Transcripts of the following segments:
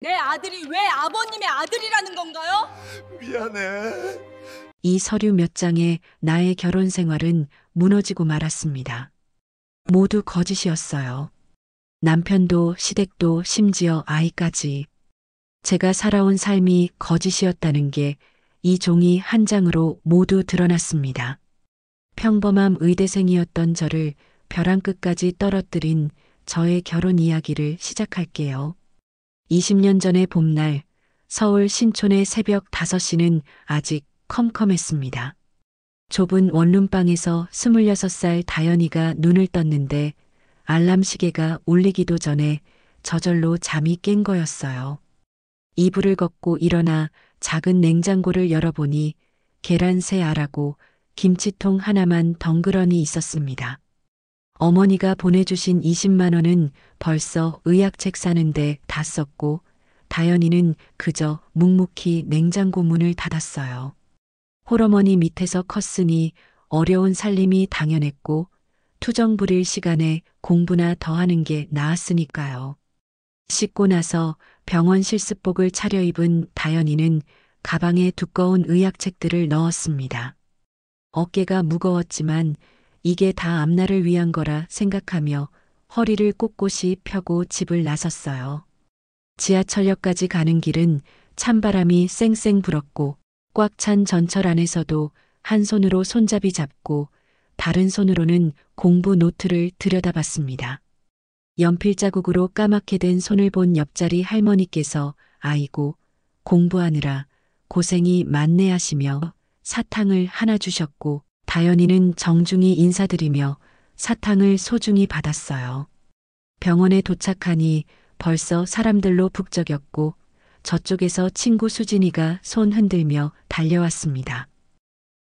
내 아들이 왜 아버님의 아들이라는 건가요? 미안해. 이 서류 몇 장에 나의 결혼 생활은 무너지고 말았습니다. 모두 거짓이었어요. 남편도 시댁도 심지어 아이까지. 제가 살아온 삶이 거짓이었다는 게 이 종이 한 장으로 모두 드러났습니다. 평범한 의대생이었던 저를 벼랑 끝까지 떨어뜨린 저의 결혼 이야기를 시작할게요. 20년 전의 봄날, 서울 신촌의 새벽 5시는 아직 컴컴했습니다. 좁은 원룸방에서 26살 다연이가 눈을 떴는데 알람 시계가 울리기도 전에 저절로 잠이 깬 거였어요. 이불을 걷고 일어나 작은 냉장고를 열어보니 계란 3알하고 김치통 하나만 덩그러니 있었습니다. 어머니가 보내주신 20만 원은 벌써 의학책 사는데 다 썼고 다연이는 그저 묵묵히 냉장고 문을 닫았어요. 홀어머니 밑에서 컸으니 어려운 살림이 당연했고 투정 부릴 시간에 공부나 더 하는 게 나았으니까요. 씻고 나서 병원 실습복을 차려입은 다연이는 가방에 두꺼운 의학책들을 넣었습니다. 어깨가 무거웠지만 이게 다 앞날을 위한 거라 생각하며 허리를 꼿꼿이 펴고 집을 나섰어요. 지하철역까지 가는 길은 찬바람이 쌩쌩 불었고 꽉 찬 전철 안에서도 한 손으로 손잡이 잡고 다른 손으로는 공부 노트를 들여다봤습니다. 연필 자국으로 까맣게 된 손을 본 옆자리 할머니께서 아이고 공부하느라 고생이 많네 하시며 사탕을 하나 주셨고 다연이는 정중히 인사드리며 사탕을 소중히 받았어요. 병원에 도착하니 벌써 사람들로 북적였고 저쪽에서 친구 수진이가 손 흔들며 달려왔습니다.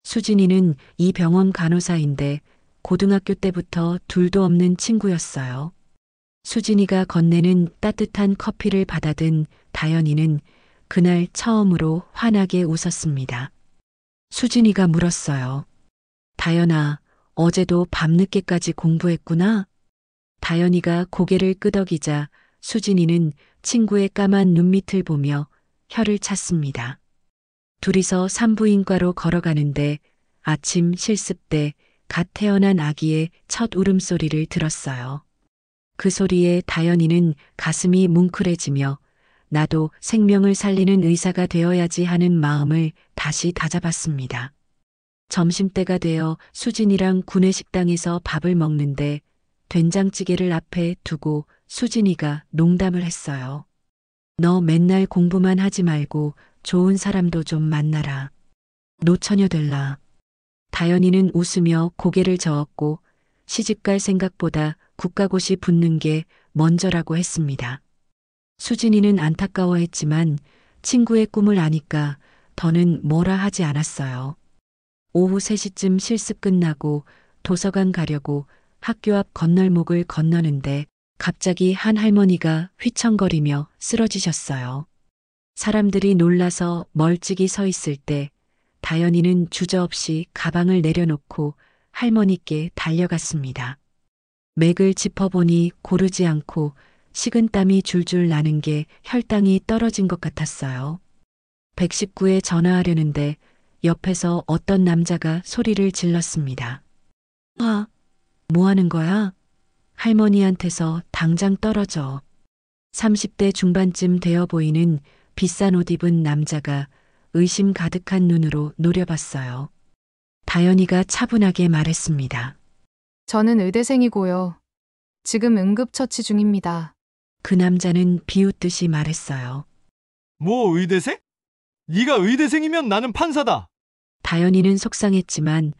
수진이는 이 병원 간호사인데 고등학교 때부터 둘도 없는 친구였어요. 수진이가 건네는 따뜻한 커피를 받아든 다연이는 그날 처음으로 환하게 웃었습니다. 수진이가 물었어요. 다연아, 어제도 밤늦게까지 공부했구나? 다연이가 고개를 끄덕이자 수진이는 친구의 까만 눈밑을 보며 혀를 찼습니다. 둘이서 산부인과로 걸어가는데 아침 실습 때 갓 태어난 아기의 첫 울음소리를 들었어요. 그 소리에 다연이는 가슴이 뭉클해지며 나도 생명을 살리는 의사가 되어야지 하는 마음을 다시 다잡았습니다. 점심때가 되어 수진이랑 구내식당에서 밥을 먹는데 된장찌개를 앞에 두고 수진이가 농담을 했어요. 너 맨날 공부만 하지 말고 좋은 사람도 좀 만나라. 노처녀 될라. 다연이는 웃으며 고개를 저었고 시집갈 생각보다 국가고시 붙는 게 먼저라고 했습니다. 수진이는 안타까워했지만 친구의 꿈을 아니까 더는 뭐라 하지 않았어요. 오후 3시쯤 실습 끝나고 도서관 가려고 학교 앞 건널목을 건너는데 갑자기 한 할머니가 휘청거리며 쓰러지셨어요. 사람들이 놀라서 멀찍이 서 있을 때 다연이는 주저없이 가방을 내려놓고 할머니께 달려갔습니다. 맥을 짚어보니 고르지 않고 식은땀이 줄줄 나는 게 혈당이 떨어진 것 같았어요. 119에 전화하려는데 옆에서 어떤 남자가 소리를 질렀습니다. 아, 뭐 하는 거야? 할머니한테서 당장 떨어져. 30대 중반쯤 되어 보이는 비싼 옷 입은 남자가 의심 가득한 눈으로 노려봤어요. 다연이가 차분하게 말했습니다. 저는 의대생이고요. 지금 응급처치 중입니다. 그 남자는 비웃듯이 말했어요. 뭐 의대생? 네가 의대생이면 나는 판사다. 다연이는 속상했지만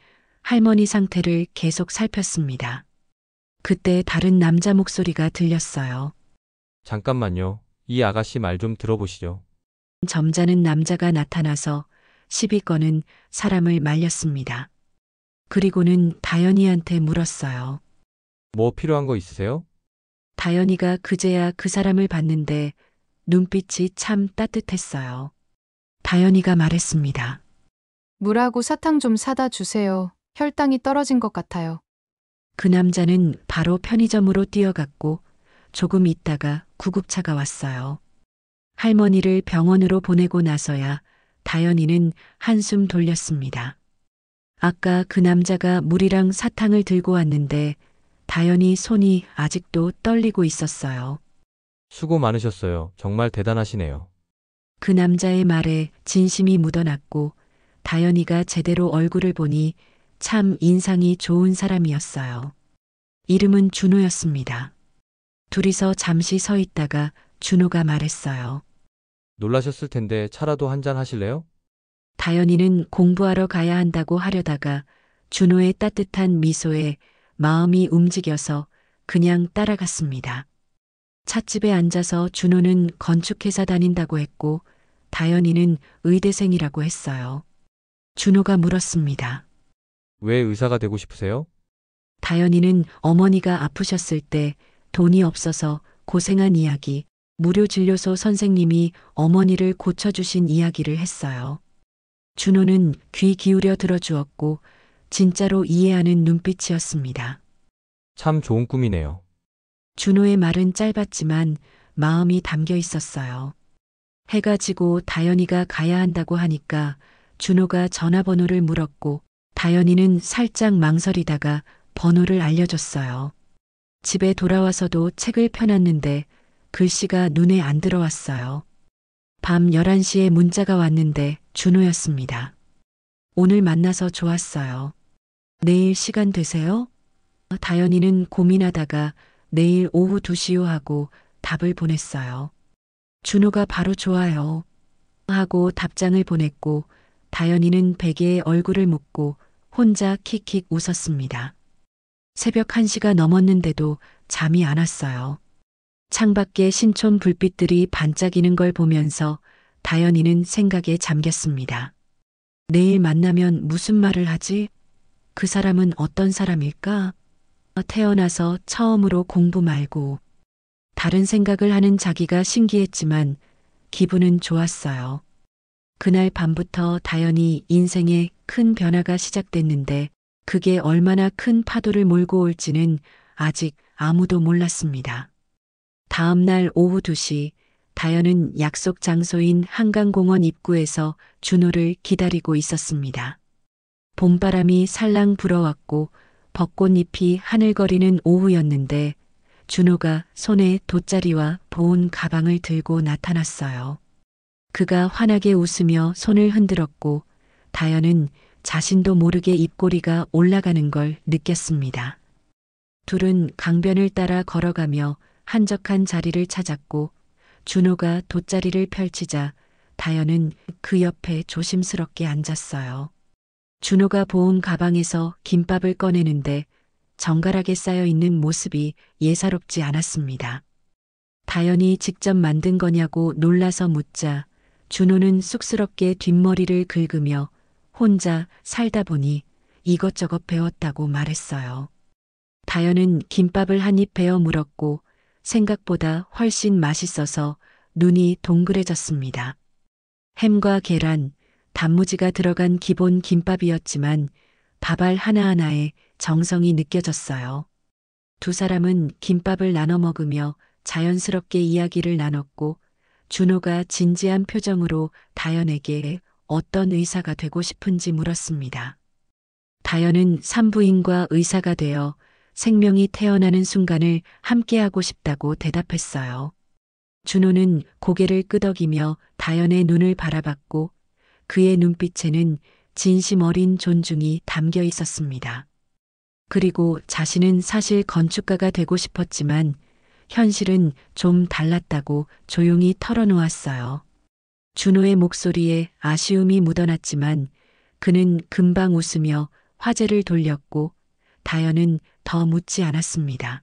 할머니 상태를 계속 살폈습니다. 그때 다른 남자 목소리가 들렸어요. 잠깐만요. 이 아가씨 말 좀 들어보시죠. 점잖은 남자가 나타나서 시비 거는 사람을 말렸습니다. 그리고는 다연이한테 물었어요. 뭐 필요한 거 있으세요? 다연이가 그제야 그 사람을 봤는데 눈빛이 참 따뜻했어요. 다연이가 말했습니다. 물하고 사탕 좀 사다 주세요. 혈당이 떨어진 것 같아요. 그 남자는 바로 편의점으로 뛰어갔고 조금 있다가 구급차가 왔어요. 할머니를 병원으로 보내고 나서야 다연이는 한숨 돌렸습니다. 아까 그 남자가 물이랑 사탕을 들고 왔는데 다연이 손이 아직도 떨리고 있었어요. 수고 많으셨어요. 정말 대단하시네요. 그 남자의 말에 진심이 묻어났고 다연이가 제대로 얼굴을 보니 참 인상이 좋은 사람이었어요. 이름은 준호였습니다. 둘이서 잠시 서 있다가 준호가 말했어요. 놀라셨을 텐데 차라도 한잔 하실래요? 다연이는 공부하러 가야 한다고 하려다가 준호의 따뜻한 미소에 마음이 움직여서 그냥 따라갔습니다. 찻집에 앉아서 준호는 건축회사 다닌다고 했고 다연이는 의대생이라고 했어요. 준호가 물었습니다. 왜 의사가 되고 싶으세요? 다연이는 어머니가 아프셨을 때 돈이 없어서 고생한 이야기, 무료 진료소 선생님이 어머니를 고쳐주신 이야기를 했어요. 준호는 귀 기울여 들어주었고 진짜로 이해하는 눈빛이었습니다. 참 좋은 꿈이네요. 준호의 말은 짧았지만 마음이 담겨 있었어요. 해가 지고 다연이가 가야 한다고 하니까 준호가 전화번호를 물었고 다연이는 살짝 망설이다가 번호를 알려줬어요. 집에 돌아와서도 책을 펴놨는데 글씨가 눈에 안 들어왔어요. 밤 11시에 문자가 왔는데 준호였습니다. 오늘 만나서 좋았어요. 내일 시간 되세요? 다연이는 고민하다가 내일 오후 2시요 하고 답을 보냈어요. 준호가 바로 좋아요 하고 답장을 보냈고 다연이는 베개에 얼굴을 묻고 혼자 킥킥 웃었습니다. 새벽 1시가 넘었는데도 잠이 안 왔어요. 창밖에 신촌 불빛들이 반짝이는 걸 보면서 다연이는 생각에 잠겼습니다. 내일 만나면 무슨 말을 하지? 그 사람은 어떤 사람일까? 태어나서 처음으로 공부 말고 다른 생각을 하는 자기가 신기했지만 기분은 좋았어요. 그날 밤부터 다연이 인생에 큰 변화가 시작됐는데 그게 얼마나 큰 파도를 몰고 올지는 아직 아무도 몰랐습니다. 다음 날 오후 2시 다연은 약속 장소인 한강공원 입구에서 준호를 기다리고 있었습니다. 봄바람이 살랑 불어왔고 벚꽃잎이 하늘거리는 오후였는데 준호가 손에 돗자리와 보온 가방을 들고 나타났어요. 그가 환하게 웃으며 손을 흔들었고 다연은 자신도 모르게 입꼬리가 올라가는 걸 느꼈습니다. 둘은 강변을 따라 걸어가며 한적한 자리를 찾았고 준호가 돗자리를 펼치자 다연은 그 옆에 조심스럽게 앉았어요. 준호가 보온 가방에서 김밥을 꺼내는데 정갈하게 쌓여 있는 모습이 예사롭지 않았습니다. 다연이 직접 만든 거냐고 놀라서 묻자 준호는 쑥스럽게 뒷머리를 긁으며 혼자 살다 보니 이것저것 배웠다고 말했어요. 다연은 김밥을 한 입 베어 물었고 생각보다 훨씬 맛있어서 눈이 동그래졌습니다. 햄과 계란, 단무지가 들어간 기본 김밥이었지만 밥알 하나하나에 정성이 느껴졌어요. 두 사람은 김밥을 나눠 먹으며 자연스럽게 이야기를 나눴고 준호가 진지한 표정으로 다연에게 어떤 의사가 되고 싶은지 물었습니다. 다연은 산부인과 의사가 되어 생명이 태어나는 순간을 함께하고 싶다고 대답했어요. 준호는 고개를 끄덕이며 다연의 눈을 바라봤고 그의 눈빛에는 진심 어린 존중이 담겨 있었습니다. 그리고 자신은 사실 건축가가 되고 싶었지만 현실은 좀 달랐다고 조용히 털어놓았어요. 준호의 목소리에 아쉬움이 묻어났지만 그는 금방 웃으며 화제를 돌렸고 다연은 더 묻지 않았습니다.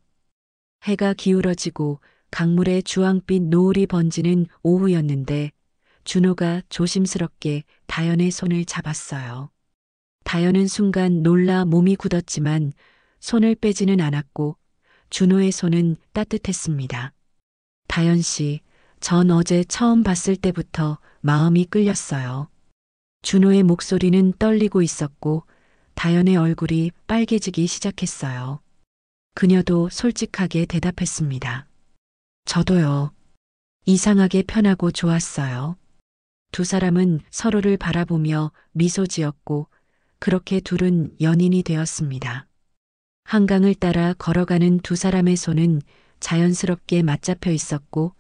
해가 기울어지고 강물에 주황빛 노을이 번지는 오후였는데 준호가 조심스럽게 다연의 손을 잡았어요. 다연은 순간 놀라 몸이 굳었지만 손을 빼지는 않았고 준호의 손은 따뜻했습니다. 다연 씨, 전 어제 처음 봤을 때부터 마음이 끌렸어요. 준호의 목소리는 떨리고 있었고 다연의 얼굴이 빨개지기 시작했어요. 그녀도 솔직하게 대답했습니다. 저도요. 이상하게 편하고 좋았어요. 두 사람은 서로를 바라보며 미소 지었고 그렇게 둘은 연인이 되었습니다. 한강을 따라 걸어가는 두 사람의 손은 자연스럽게 맞잡혀 있었고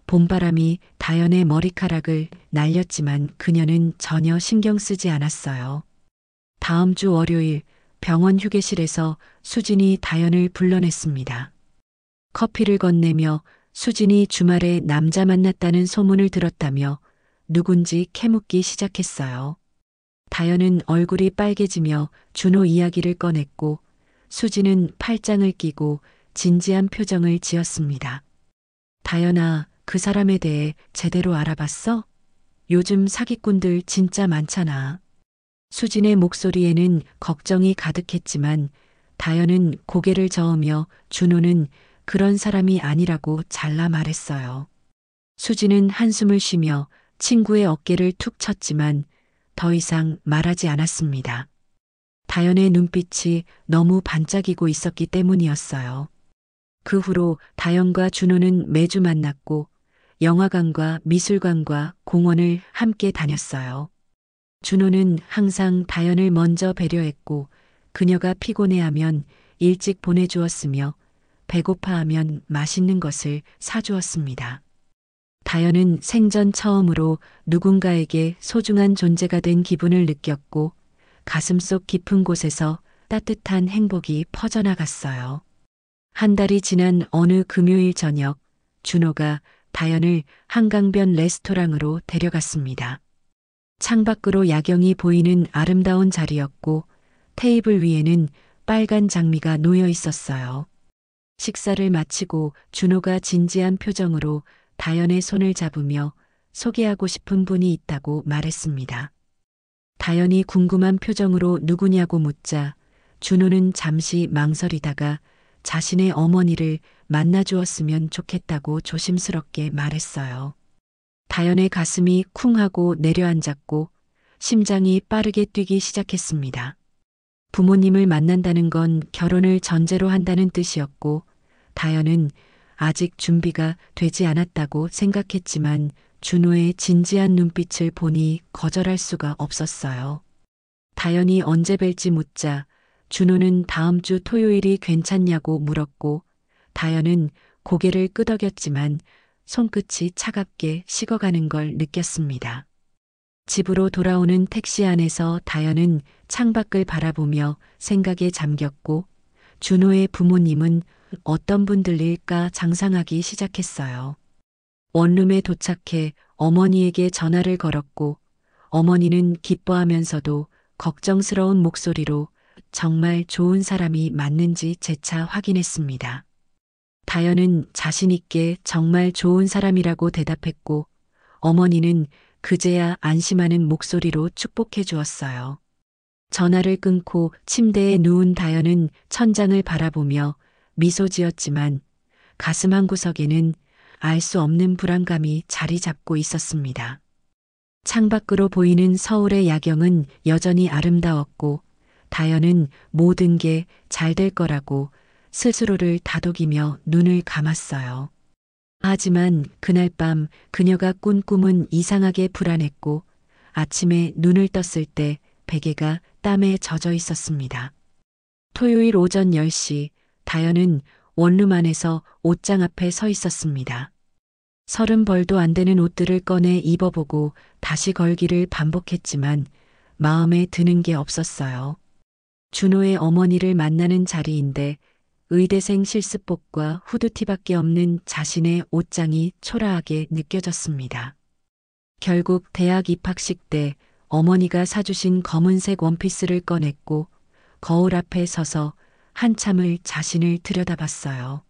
봄바람이 다연의 머리카락을 날렸지만 그녀는 전혀 신경 쓰지 않았어요. 다음 주 월요일 병원 휴게실에서 수진이 다연을 불러냈습니다. 커피를 건네며 수진이 주말에 남자 만났다는 소문을 들었다며 누군지 캐묻기 시작했어요. 다연은 얼굴이 빨개지며 준호 이야기를 꺼냈고 수진은 팔짱을 끼고 진지한 표정을 지었습니다. 다연아, 그 사람에 대해 제대로 알아봤어? 요즘 사기꾼들 진짜 많잖아. 수진의 목소리에는 걱정이 가득했지만 다연은 고개를 저으며 준호는 그런 사람이 아니라고 잘라 말했어요. 수진은 한숨을 쉬며 친구의 어깨를 툭 쳤지만 더 이상 말하지 않았습니다. 다연의 눈빛이 너무 반짝이고 있었기 때문이었어요. 그 후로 다연과 준호는 매주 만났고 영화관과 미술관과 공원을 함께 다녔어요. 준호는 항상 다연을 먼저 배려했고 그녀가 피곤해하면 일찍 보내주었으며 배고파하면 맛있는 것을 사주었습니다. 다연은 생전 처음으로 누군가에게 소중한 존재가 된 기분을 느꼈고 가슴속 깊은 곳에서 따뜻한 행복이 퍼져나갔어요. 한 달이 지난 어느 금요일 저녁, 준호가 다연을 한강변 레스토랑으로 데려갔습니다. 창밖으로 야경이 보이는 아름다운 자리였고 테이블 위에는 빨간 장미가 놓여 있었어요. 식사를 마치고 준호가 진지한 표정으로 다연의 손을 잡으며 소개하고 싶은 분이 있다고 말했습니다. 다연이 궁금한 표정으로 누구냐고 묻자 준호는 잠시 망설이다가 자신의 어머니를 만나주었으면 좋겠다고 조심스럽게 말했어요. 다연의 가슴이 쿵 하고 내려앉았고 심장이 빠르게 뛰기 시작했습니다. 부모님을 만난다는 건 결혼을 전제로 한다는 뜻이었고 다연은 아직 준비가 되지 않았다고 생각했지만 준호의 진지한 눈빛을 보니 거절할 수가 없었어요. 다연이 언제 뵐지 묻자 준호는 다음 주 토요일이 괜찮냐고 물었고 다연은 고개를 끄덕였지만 손끝이 차갑게 식어가는 걸 느꼈습니다. 집으로 돌아오는 택시 안에서 다연은 창밖을 바라보며 생각에 잠겼고 준호의 부모님은 어떤 분들일까 상상하기 시작했어요. 원룸에 도착해 어머니에게 전화를 걸었고 어머니는 기뻐하면서도 걱정스러운 목소리로 정말 좋은 사람이 맞는지 재차 확인했습니다. 다연은 자신 있게 정말 좋은 사람이라고 대답했고 어머니는 그제야 안심하는 목소리로 축복해 주었어요. 전화를 끊고 침대에 누운 다연은 천장을 바라보며 미소 지었지만 가슴 한구석에는 알 수 없는 불안감이 자리 잡고 있었습니다. 창밖으로 보이는 서울의 야경은 여전히 아름다웠고 다연은 모든 게 잘 될 거라고 스스로를 다독이며 눈을 감았어요. 하지만 그날 밤 그녀가 꾼 꿈은 이상하게 불안했고 아침에 눈을 떴을 때 베개가 땀에 젖어 있었습니다. 토요일 오전 10시 다연은 원룸 안에서 옷장 앞에 서 있었습니다. 30벌도 안 되는 옷들을 꺼내 입어보고 다시 걸기를 반복했지만 마음에 드는 게 없었어요. 준호의 어머니를 만나는 자리인데 의대생 실습복과 후드티밖에 없는 자신의 옷장이 초라하게 느껴졌습니다. 결국 대학 입학식 때 어머니가 사주신 검은색 원피스를 꺼냈고 거울 앞에 서서 한참을 자신을 들여다봤어요.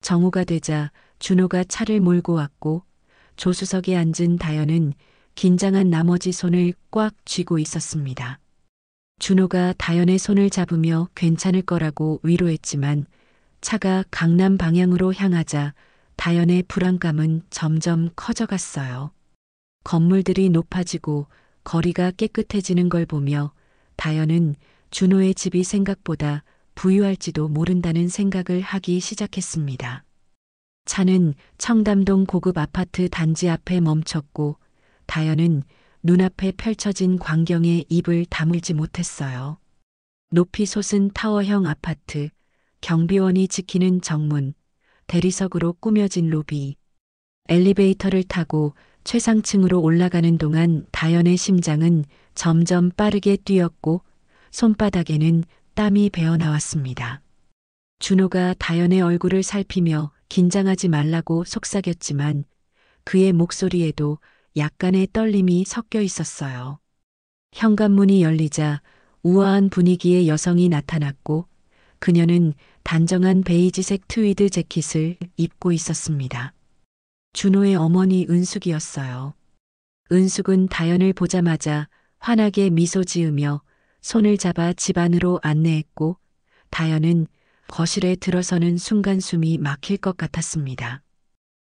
정오가 되자 준호가 차를 몰고 왔고 조수석에 앉은 다연은 긴장한 나머지 손을 꽉 쥐고 있었습니다. 준호가 다연의 손을 잡으며 괜찮을 거라고 위로했지만 차가 강남 방향으로 향하자 다연의 불안감은 점점 커져갔어요. 건물들이 높아지고 거리가 깨끗해지는 걸 보며 다연은 준호의 집이 생각보다 부유할지도 모른다는 생각을 하기 시작했습니다. 차는 청담동 고급 아파트 단지 앞에 멈췄고 다연은 눈앞에 펼쳐진 광경에 입을 다물지 못했어요. 높이 솟은 타워형 아파트, 경비원이 지키는 정문, 대리석으로 꾸며진 로비. 엘리베이터를 타고 최상층으로 올라가는 동안 다연의 심장은 점점 빠르게 뛰었고 손바닥에는 땀이 배어 나왔습니다. 준호가 다연의 얼굴을 살피며 긴장하지 말라고 속삭였지만 그의 목소리에도 약간의 떨림이 섞여 있었어요. 현관문이 열리자 우아한 분위기의 여성이 나타났고 그녀는 단정한 베이지색 트위드 재킷을 입고 있었습니다. 준호의 어머니 은숙이었어요. 은숙은 다연을 보자마자 환하게 미소 지으며 손을 잡아 집 안으로 안내했고 다연은 거실에 들어서는 순간 숨이 막힐 것 같았습니다.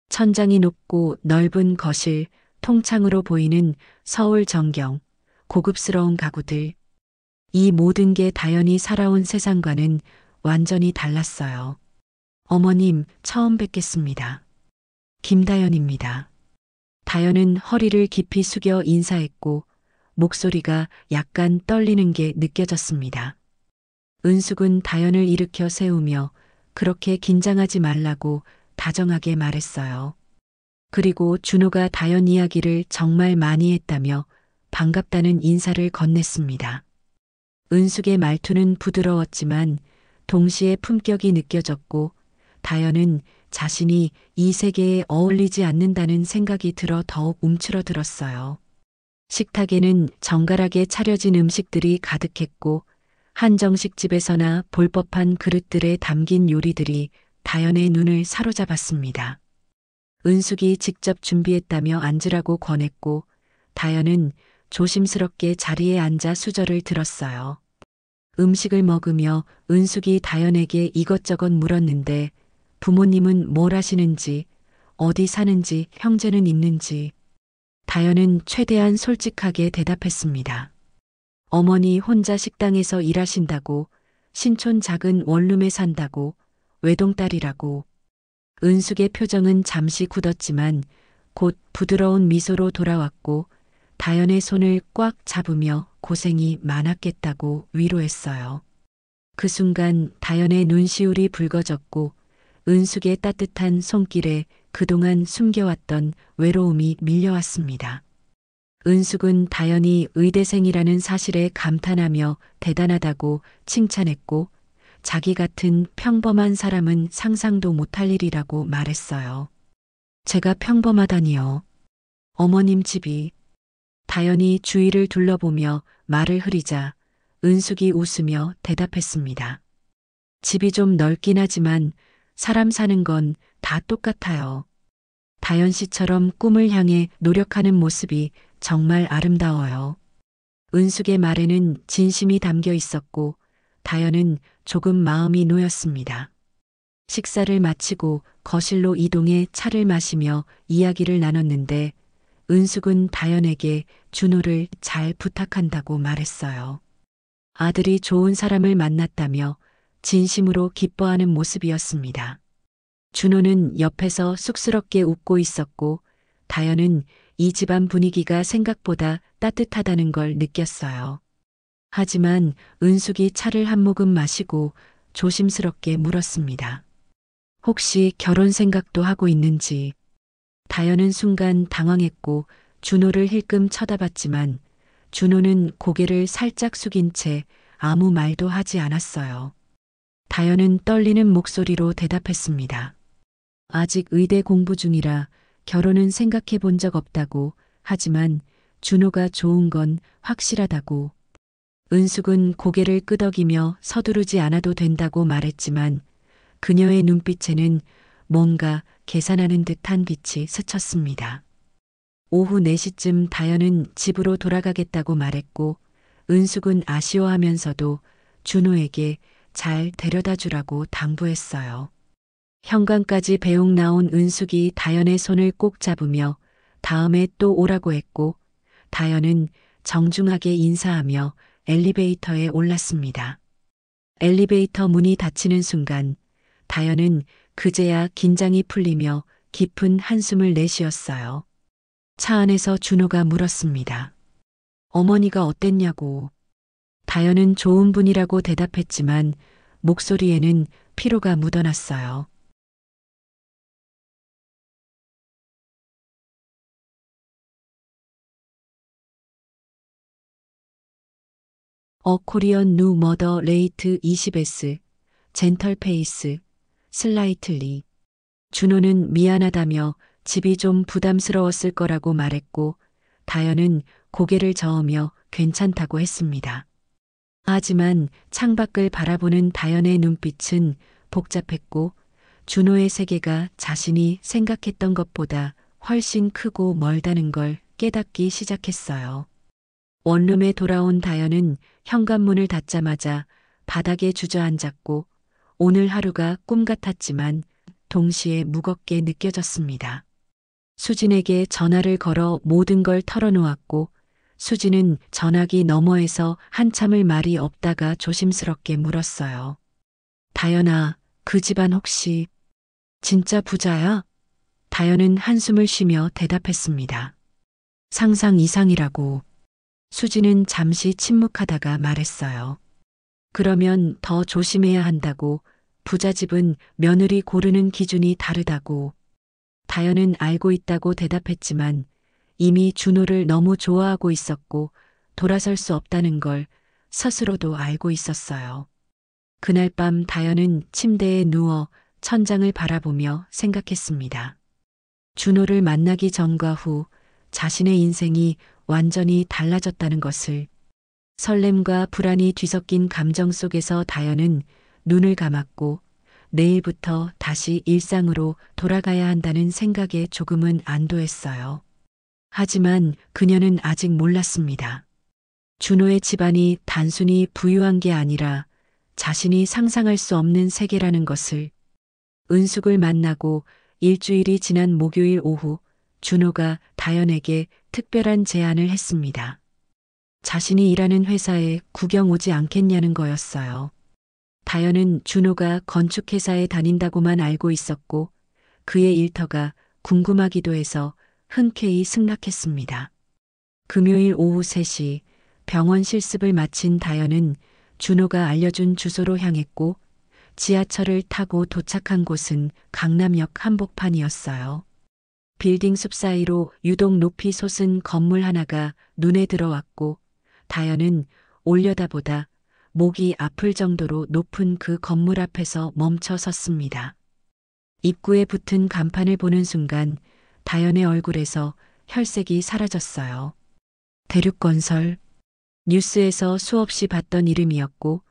천장이 높고 넓은 거실, 통창으로 보이는 서울 전경, 고급스러운 가구들. 이 모든 게 다연이 살아온 세상과는 완전히 달랐어요. 어머님, 처음 뵙겠습니다. 김다연입니다. 다연은 허리를 깊이 숙여 인사했고 목소리가 약간 떨리는 게 느껴졌습니다. 은숙은 다연을 일으켜 세우며 그렇게 긴장하지 말라고 다정하게 말했어요. 그리고 준호가 다연 이야기를 정말 많이 했다며 반갑다는 인사를 건넸습니다. 은숙의 말투는 부드러웠지만 동시에 품격이 느껴졌고 다연은 자신이 이 세계에 어울리지 않는다는 생각이 들어 더욱 움츠러들었어요. 식탁에는 정갈하게 차려진 음식들이 가득했고 한정식집에서나 볼 법한 그릇들에 담긴 요리들이 다연의 눈을 사로잡았습니다. 은숙이 직접 준비했다며 앉으라고 권했고 다연은 조심스럽게 자리에 앉아 수저를 들었어요. 음식을 먹으며 은숙이 다연에게 이것저것 물었는데 부모님은 뭘 하시는지, 어디 사는지, 형제는 있는지. 다연은 최대한 솔직하게 대답했습니다. 어머니 혼자 식당에서 일하신다고, 신촌 작은 원룸에 산다고, 외동딸이라고. 은숙의 표정은 잠시 굳었지만 곧 부드러운 미소로 돌아왔고 다연의 손을 꽉 잡으며 고생이 많았겠다고 위로했어요. 그 순간 다연의 눈시울이 붉어졌고 은숙의 따뜻한 손길에 그동안 숨겨왔던 외로움이 밀려왔습니다. 은숙은 다연이 의대생이라는 사실에 감탄하며 대단하다고 칭찬했고 자기 같은 평범한 사람은 상상도 못할 일이라고 말했어요. 제가 평범하다니요. 어머님 집이. 다연이 주위를 둘러보며 말을 흐리자 은숙이 웃으며 대답했습니다. 집이 좀 넓긴 하지만 사람 사는 건 다 똑같아요. 다연 씨처럼 꿈을 향해 노력하는 모습이 정말 아름다워요. 은숙의 말에는 진심이 담겨 있었고 다연은 조금 마음이 놓였습니다. 식사를 마치고 거실로 이동해 차를 마시며 이야기를 나눴는데 은숙은 다연에게 준호를 잘 부탁한다고 말했어요. 아들이 좋은 사람을 만났다며 진심으로 기뻐하는 모습이었습니다. 준호는 옆에서 쑥스럽게 웃고 있었고 다연은 이 집안 분위기가 생각보다 따뜻하다는 걸 느꼈어요. 하지만 은숙이 차를 한 모금 마시고 조심스럽게 물었습니다. 혹시 결혼 생각도 하고 있는지. 다연은 순간 당황했고 준호를 힐끔 쳐다봤지만 준호는 고개를 살짝 숙인 채 아무 말도 하지 않았어요. 다연은 떨리는 목소리로 대답했습니다. 아직 의대 공부 중이라 결혼은 생각해 본 적 없다고. 하지만 준호가 좋은 건 확실하다고. 은숙은 고개를 끄덕이며 서두르지 않아도 된다고 말했지만 그녀의 눈빛에는 뭔가 계산하는 듯한 빛이 스쳤습니다. 오후 4시쯤 다연은 집으로 돌아가겠다고 말했고 은숙은 아쉬워하면서도 준호에게 잘 데려다 주라고 당부했어요. 현관까지 배웅 나온 은숙이 다연의 손을 꼭 잡으며 다음에 또 오라고 했고 다연은 정중하게 인사하며 엘리베이터에 올랐습니다. 엘리베이터 문이 닫히는 순간 다연은 그제야 긴장이 풀리며 깊은 한숨을 내쉬었어요. 차 안에서 준호가 물었습니다. 어머니가 어땠냐고. 다연은 좋은 분이라고 대답했지만 목소리에는 피로가 묻어났어요. 어 코리언 누 머더 레이트 20S 젠털 페이스 슬라이틀리. 준호는 미안하다며 집이 좀 부담스러웠을 거라고 말했고 다연은 고개를 저으며 괜찮다고 했습니다. 하지만 창밖을 바라보는 다연의 눈빛은 복잡했고 준호의 세계가 자신이 생각했던 것보다 훨씬 크고 멀다는 걸 깨닫기 시작했어요. 원룸에 돌아온 다연은 현관문을 닫자마자 바닥에 주저앉았고 오늘 하루가 꿈 같았지만 동시에 무겁게 느껴졌습니다. 수진에게 전화를 걸어 모든 걸 털어놓았고 수진은 전화기 너머에서 한참을 말이 없다가 조심스럽게 물었어요. 다연아, 그 집안 혹시 진짜 부자야? 다연은 한숨을 쉬며 대답했습니다. 상상 이상이라고. 수진은 잠시 침묵하다가 말했어요. 그러면 더 조심해야 한다고. 부잣집은 며느리 고르는 기준이 다르다고. 다연은 알고 있다고 대답했지만 이미 준호를 너무 좋아하고 있었고 돌아설 수 없다는 걸 스스로도 알고 있었어요. 그날 밤 다연은 침대에 누워 천장을 바라보며 생각했습니다. 준호를 만나기 전과 후 자신의 인생이 완전히 달라졌다는 것을. 설렘과 불안이 뒤섞인 감정 속에서 다연은 눈을 감았고 내일부터 다시 일상으로 돌아가야 한다는 생각에 조금은 안도했어요. 하지만 그녀는 아직 몰랐습니다. 준호의 집안이 단순히 부유한 게 아니라 자신이 상상할 수 없는 세계라는 것을. 은숙을 만나고 일주일이 지난 목요일 오후 준호가 다연에게 특별한 제안을 했습니다. 자신이 일하는 회사에 구경 오지 않겠냐는 거였어요. 다연은 준호가 건축회사에 다닌다고만 알고 있었고 그의 일터가 궁금하기도 해서 흔쾌히 승낙했습니다. 금요일 오후 3시 병원 실습을 마친 다연은 준호가 알려준 주소로 향했고 지하철을 타고 도착한 곳은 강남역 한복판이었어요. 빌딩 숲 사이로 유독 높이 솟은 건물 하나가 눈에 들어왔고 다연은 올려다보다 목이 아플 정도로 높은 그 건물 앞에서 멈춰 섰습니다. 입구에 붙은 간판을 보는 순간 다연의 얼굴에서 혈색이 사라졌어요. 대륙건설. 뉴스에서 수없이 봤던 이름이었고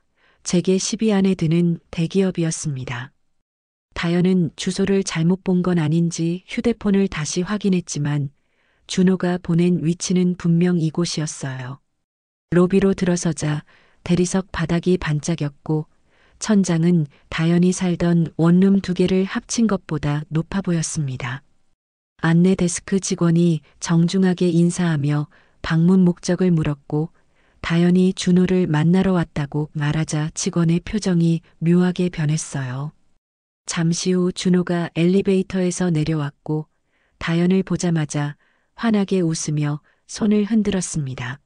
재계 10위 안에 드는 대기업이었습니다. 다연은 주소를 잘못 본 건 아닌지 휴대폰을 다시 확인했지만 준호가 보낸 위치는 분명 이곳이었어요. 로비로 들어서자 대리석 바닥이 반짝였고 천장은 다연이 살던 원룸 2개를 합친 것보다 높아 보였습니다. 안내 데스크 직원이 정중하게 인사하며 방문 목적을 물었고 다연이 준호를 만나러 왔다고 말하자 직원의 표정이 묘하게 변했어요. 잠시 후 준호가 엘리베이터에서 내려왔고 다연을 보자마자 환하게 웃으며 손을 흔들었습니다.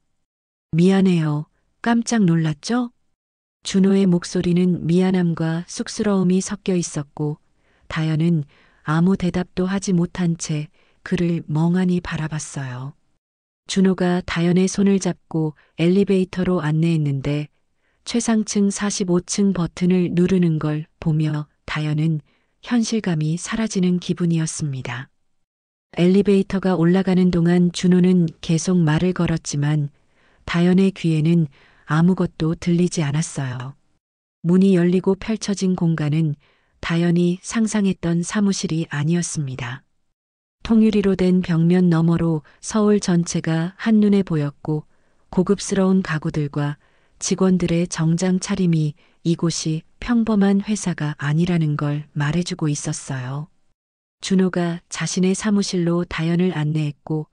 미안해요. 깜짝 놀랐죠? 준호의 목소리는 미안함과 쑥스러움이 섞여 있었고 다연은 아무 대답도 하지 못한 채 그를 멍하니 바라봤어요. 준호가 다연의 손을 잡고 엘리베이터로 안내했는데 최상층 45층 버튼을 누르는 걸 보며 다연은 현실감이 사라지는 기분이었습니다. 엘리베이터가 올라가는 동안 준호는 계속 말을 걸었지만 다연의 귀에는 아무것도 들리지 않았어요. 문이 열리고 펼쳐진 공간은 다연이 상상했던 사무실이 아니었습니다. 통유리로 된 벽면 너머로 서울 전체가 한눈에 보였고 고급스러운 가구들과 직원들의 정장 차림이 이곳이 평범한 회사가 아니라는 걸 말해주고 있었어요. 준호가 자신의 사무실로 다연을 안내했고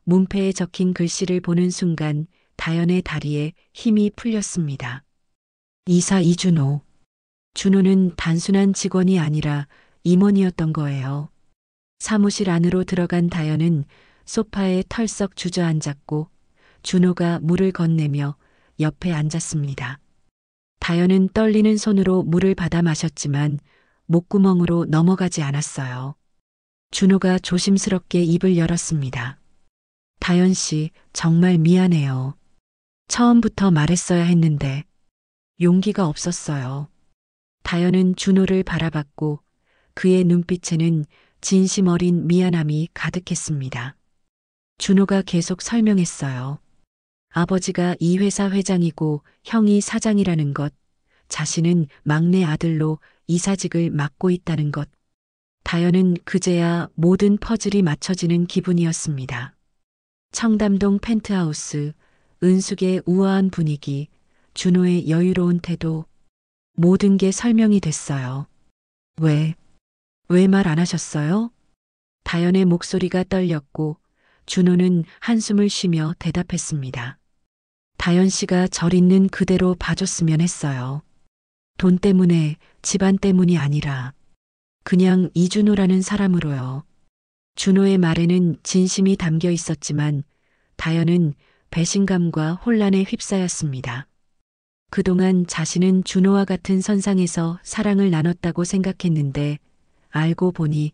문패에 적힌 글씨를 보는 순간 다연의 다리에 힘이 풀렸습니다. 이사 이준호. 준호는 단순한 직원이 아니라 임원이었던 거예요. 사무실 안으로 들어간 다현은 소파에 털썩 주저앉았고 준호가 물을 건네며 옆에 앉았습니다. 다현은 떨리는 손으로 물을 받아 마셨지만 목구멍으로 넘어가지 않았어요. 준호가 조심스럽게 입을 열었습니다. 다현 씨, 정말 미안해요. 처음부터 말했어야 했는데 용기가 없었어요. 다현은 준호를 바라봤고 그의 눈빛에는 진심 어린 미안함이 가득했습니다. 준호가 계속 설명했어요. 아버지가 이 회사 회장이고 형이 사장이라는 것, 자신은 막내 아들로 이사직을 맡고 있다는 것. 다현은 그제야 모든 퍼즐이 맞춰지는 기분이었습니다. 청담동 펜트하우스, 은숙의 우아한 분위기, 준호의 여유로운 태도, 모든 게 설명이 됐어요. 왜 말 안 하셨어요? 다현의 목소리가 떨렸고 준호는 한숨을 쉬며 대답했습니다. 다현 씨가 절 있는 그대로 봐줬으면 했어요. 돈 때문에, 집안 때문이 아니라 그냥 이준호라는 사람으로요. 준호의 말에는 진심이 담겨 있었지만 다현은 배신감과 혼란에 휩싸였습니다. 그동안 자신은 준호와 같은 선상에서 사랑을 나눴다고 생각했는데 알고 보니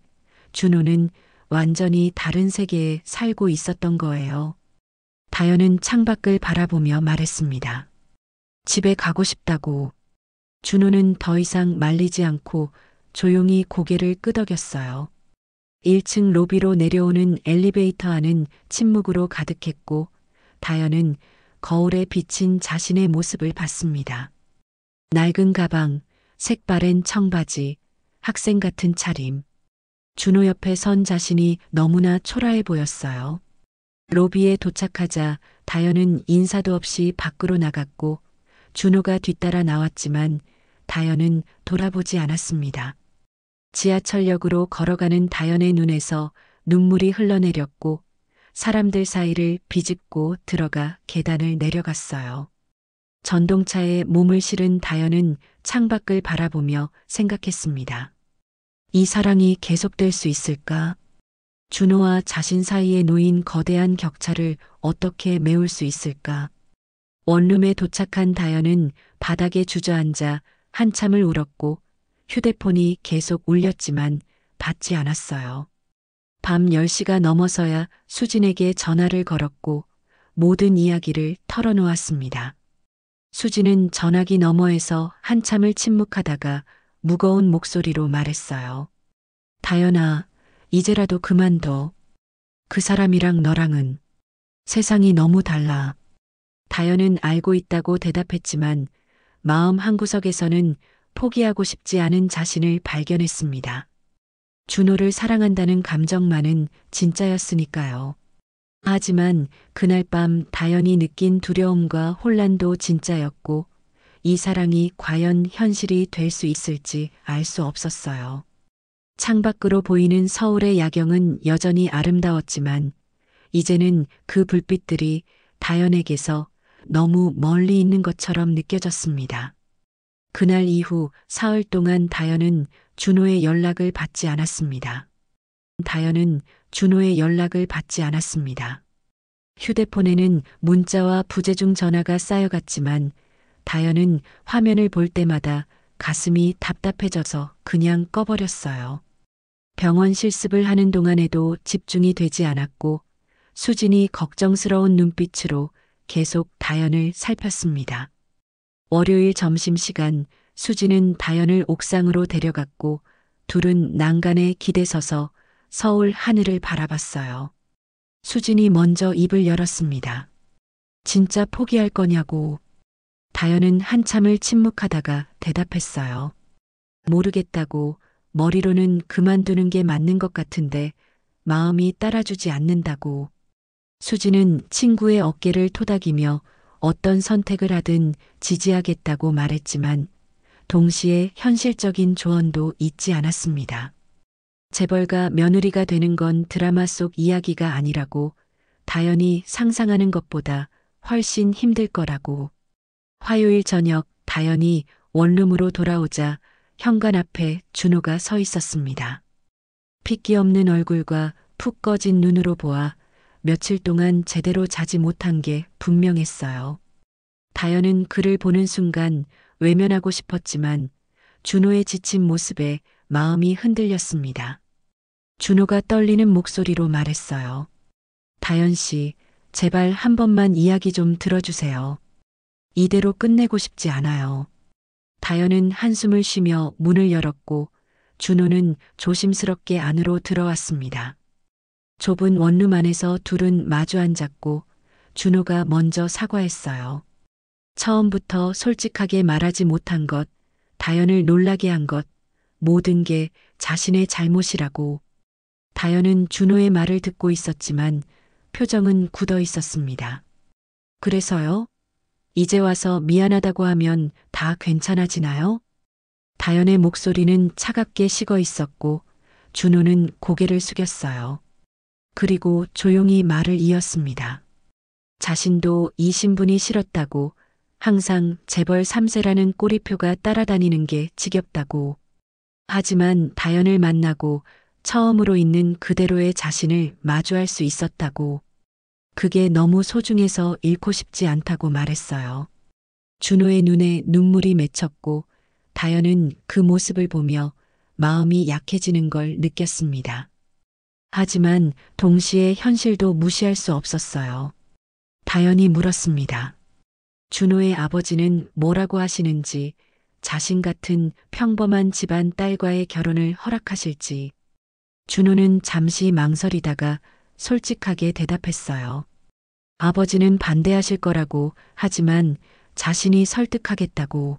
준호는 완전히 다른 세계에 살고 있었던 거예요. 다현은 창밖을 바라보며 말했습니다. 집에 가고 싶다고. 준호는 더 이상 말리지 않고 조용히 고개를 끄덕였어요. 1층 로비로 내려오는 엘리베이터 안은 침묵으로 가득했고 다현은 거울에 비친 자신의 모습을 봤습니다. 낡은 가방, 색바랜 청바지, 학생 같은 차림. 준호 옆에 선 자신이 너무나 초라해 보였어요. 로비에 도착하자 다현은 인사도 없이 밖으로 나갔고 준호가 뒤따라 나왔지만 다현은 돌아보지 않았습니다. 지하철역으로 걸어가는 다현의 눈에서 눈물이 흘러내렸고 사람들 사이를 비집고 들어가 계단을 내려갔어요. 전동차에 몸을 실은 다현은 창밖을 바라보며 생각했습니다. 이 사랑이 계속될 수 있을까? 준호와 자신 사이에 놓인 거대한 격차를 어떻게 메울 수 있을까? 원룸에 도착한 다현은 바닥에 주저앉아 한참을 울었고 휴대폰이 계속 울렸지만 받지 않았어요. 밤 10시가 넘어서야 수진에게 전화를 걸었고 모든 이야기를 털어놓았습니다. 수진은 전화기 너머에서 한참을 침묵하다가 무거운 목소리로 말했어요. 다현아, 이제라도 그만둬. 그 사람이랑 너랑은 세상이 너무 달라. 다현은 알고 있다고 대답했지만 마음 한구석에서는 포기하고 싶지 않은 자신을 발견했습니다. 준호를 사랑한다는 감정만은 진짜였으니까요. 하지만 그날 밤 다현이 느낀 두려움과 혼란도 진짜였고 이 사랑이 과연 현실이 될 수 있을지 알 수 없었어요. 창밖으로 보이는 서울의 야경은 여전히 아름다웠지만 이제는 그 불빛들이 다현에게서 너무 멀리 있는 것처럼 느껴졌습니다. 그날 이후 사흘 동안 다현은 준호의 연락을 받지 않았습니다. 다현은 준호의 연락을 받지 않았습니다. 휴대폰에는 문자와 부재중 전화가 쌓여갔지만 다현은 화면을 볼 때마다 가슴이 답답해져서 그냥 꺼버렸어요. 병원 실습을 하는 동안에도 집중이 되지 않았고 수진이 걱정스러운 눈빛으로 계속 다현을 살폈습니다. 월요일 점심시간 수진은 다현을 옥상으로 데려갔고 둘은 난간에 기대서서 서울 하늘을 바라봤어요. 수진이 먼저 입을 열었습니다. 진짜 포기할 거냐고. 다현은 한참을 침묵하다가 대답했어요. 모르겠다고. 머리로는 그만두는 게 맞는 것 같은데 마음이 따라주지 않는다고. 수진은 친구의 어깨를 토닥이며 어떤 선택을 하든 지지하겠다고 말했지만 동시에 현실적인 조언도 잊지 않았습니다. 재벌가 며느리가 되는 건 드라마 속 이야기가 아니라고, 다현이 상상하는 것보다 훨씬 힘들 거라고. 화요일 저녁 다현이 원룸으로 돌아오자 현관 앞에 준호가 서 있었습니다. 핏기 없는 얼굴과 푹 꺼진 눈으로 보아 며칠 동안 제대로 자지 못한 게 분명했어요. 다연은 그를 보는 순간 외면하고 싶었지만 준호의 지친 모습에 마음이 흔들렸습니다. 준호가 떨리는 목소리로 말했어요. 다연 씨, 제발 한 번만 이야기 좀 들어주세요. 이대로 끝내고 싶지 않아요. 다연은 한숨을 쉬며 문을 열었고 준호는 조심스럽게 안으로 들어왔습니다. 좁은 원룸 안에서 둘은 마주 앉았고 준호가 먼저 사과했어요. 처음부터 솔직하게 말하지 못한 것, 다연을 놀라게 한 것, 모든 게 자신의 잘못이라고. 다연은 준호의 말을 듣고 있었지만 표정은 굳어 있었습니다. 그래서요? 이제 와서 미안하다고 하면 다 괜찮아지나요? 다연의 목소리는 차갑게 식어 있었고 준호는 고개를 숙였어요. 그리고 조용히 말을 이었습니다. 자신도 이 신분이 싫었다고, 항상 재벌 3세라는 꼬리표가 따라다니는 게 지겹다고. 하지만 다연을 만나고 처음으로 있는 그대로의 자신을 마주할 수 있었다고. 그게 너무 소중해서 잃고 싶지 않다고 말했어요. 준호의 눈에 눈물이 맺혔고 다연은 그 모습을 보며 마음이 약해지는 걸 느꼈습니다. 하지만 동시에 현실도 무시할 수 없었어요. 다연이 물었습니다. 준호의 아버지는 뭐라고 하시는지, 자신 같은 평범한 집안 딸과의 결혼을 허락하실지. 준호는 잠시 망설이다가 솔직하게 대답했어요. 아버지는 반대하실 거라고, 하지만 자신이 설득하겠다고.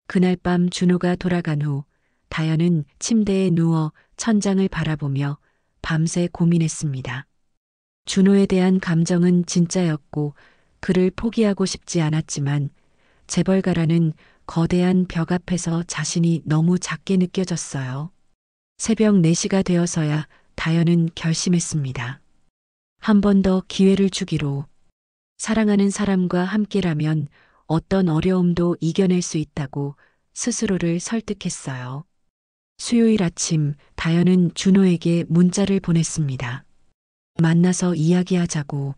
그날 밤 준호가 돌아간 후 다연은 침대에 누워 천장을 바라보며 밤새 고민했습니다. 준호에 대한 감정은 진짜였고 그를 포기하고 싶지 않았지만 재벌가라는 거대한 벽 앞에서 자신이 너무 작게 느껴졌어요. 새벽 4시가 되어서야 다연은 결심했습니다. 한 번 더 기회를 주기로. 사랑하는 사람과 함께라면 어떤 어려움도 이겨낼 수 있다고 스스로를 설득했어요. 수요일 아침 다연은 준호에게 문자를 보냈습니다. 만나서 이야기하자고.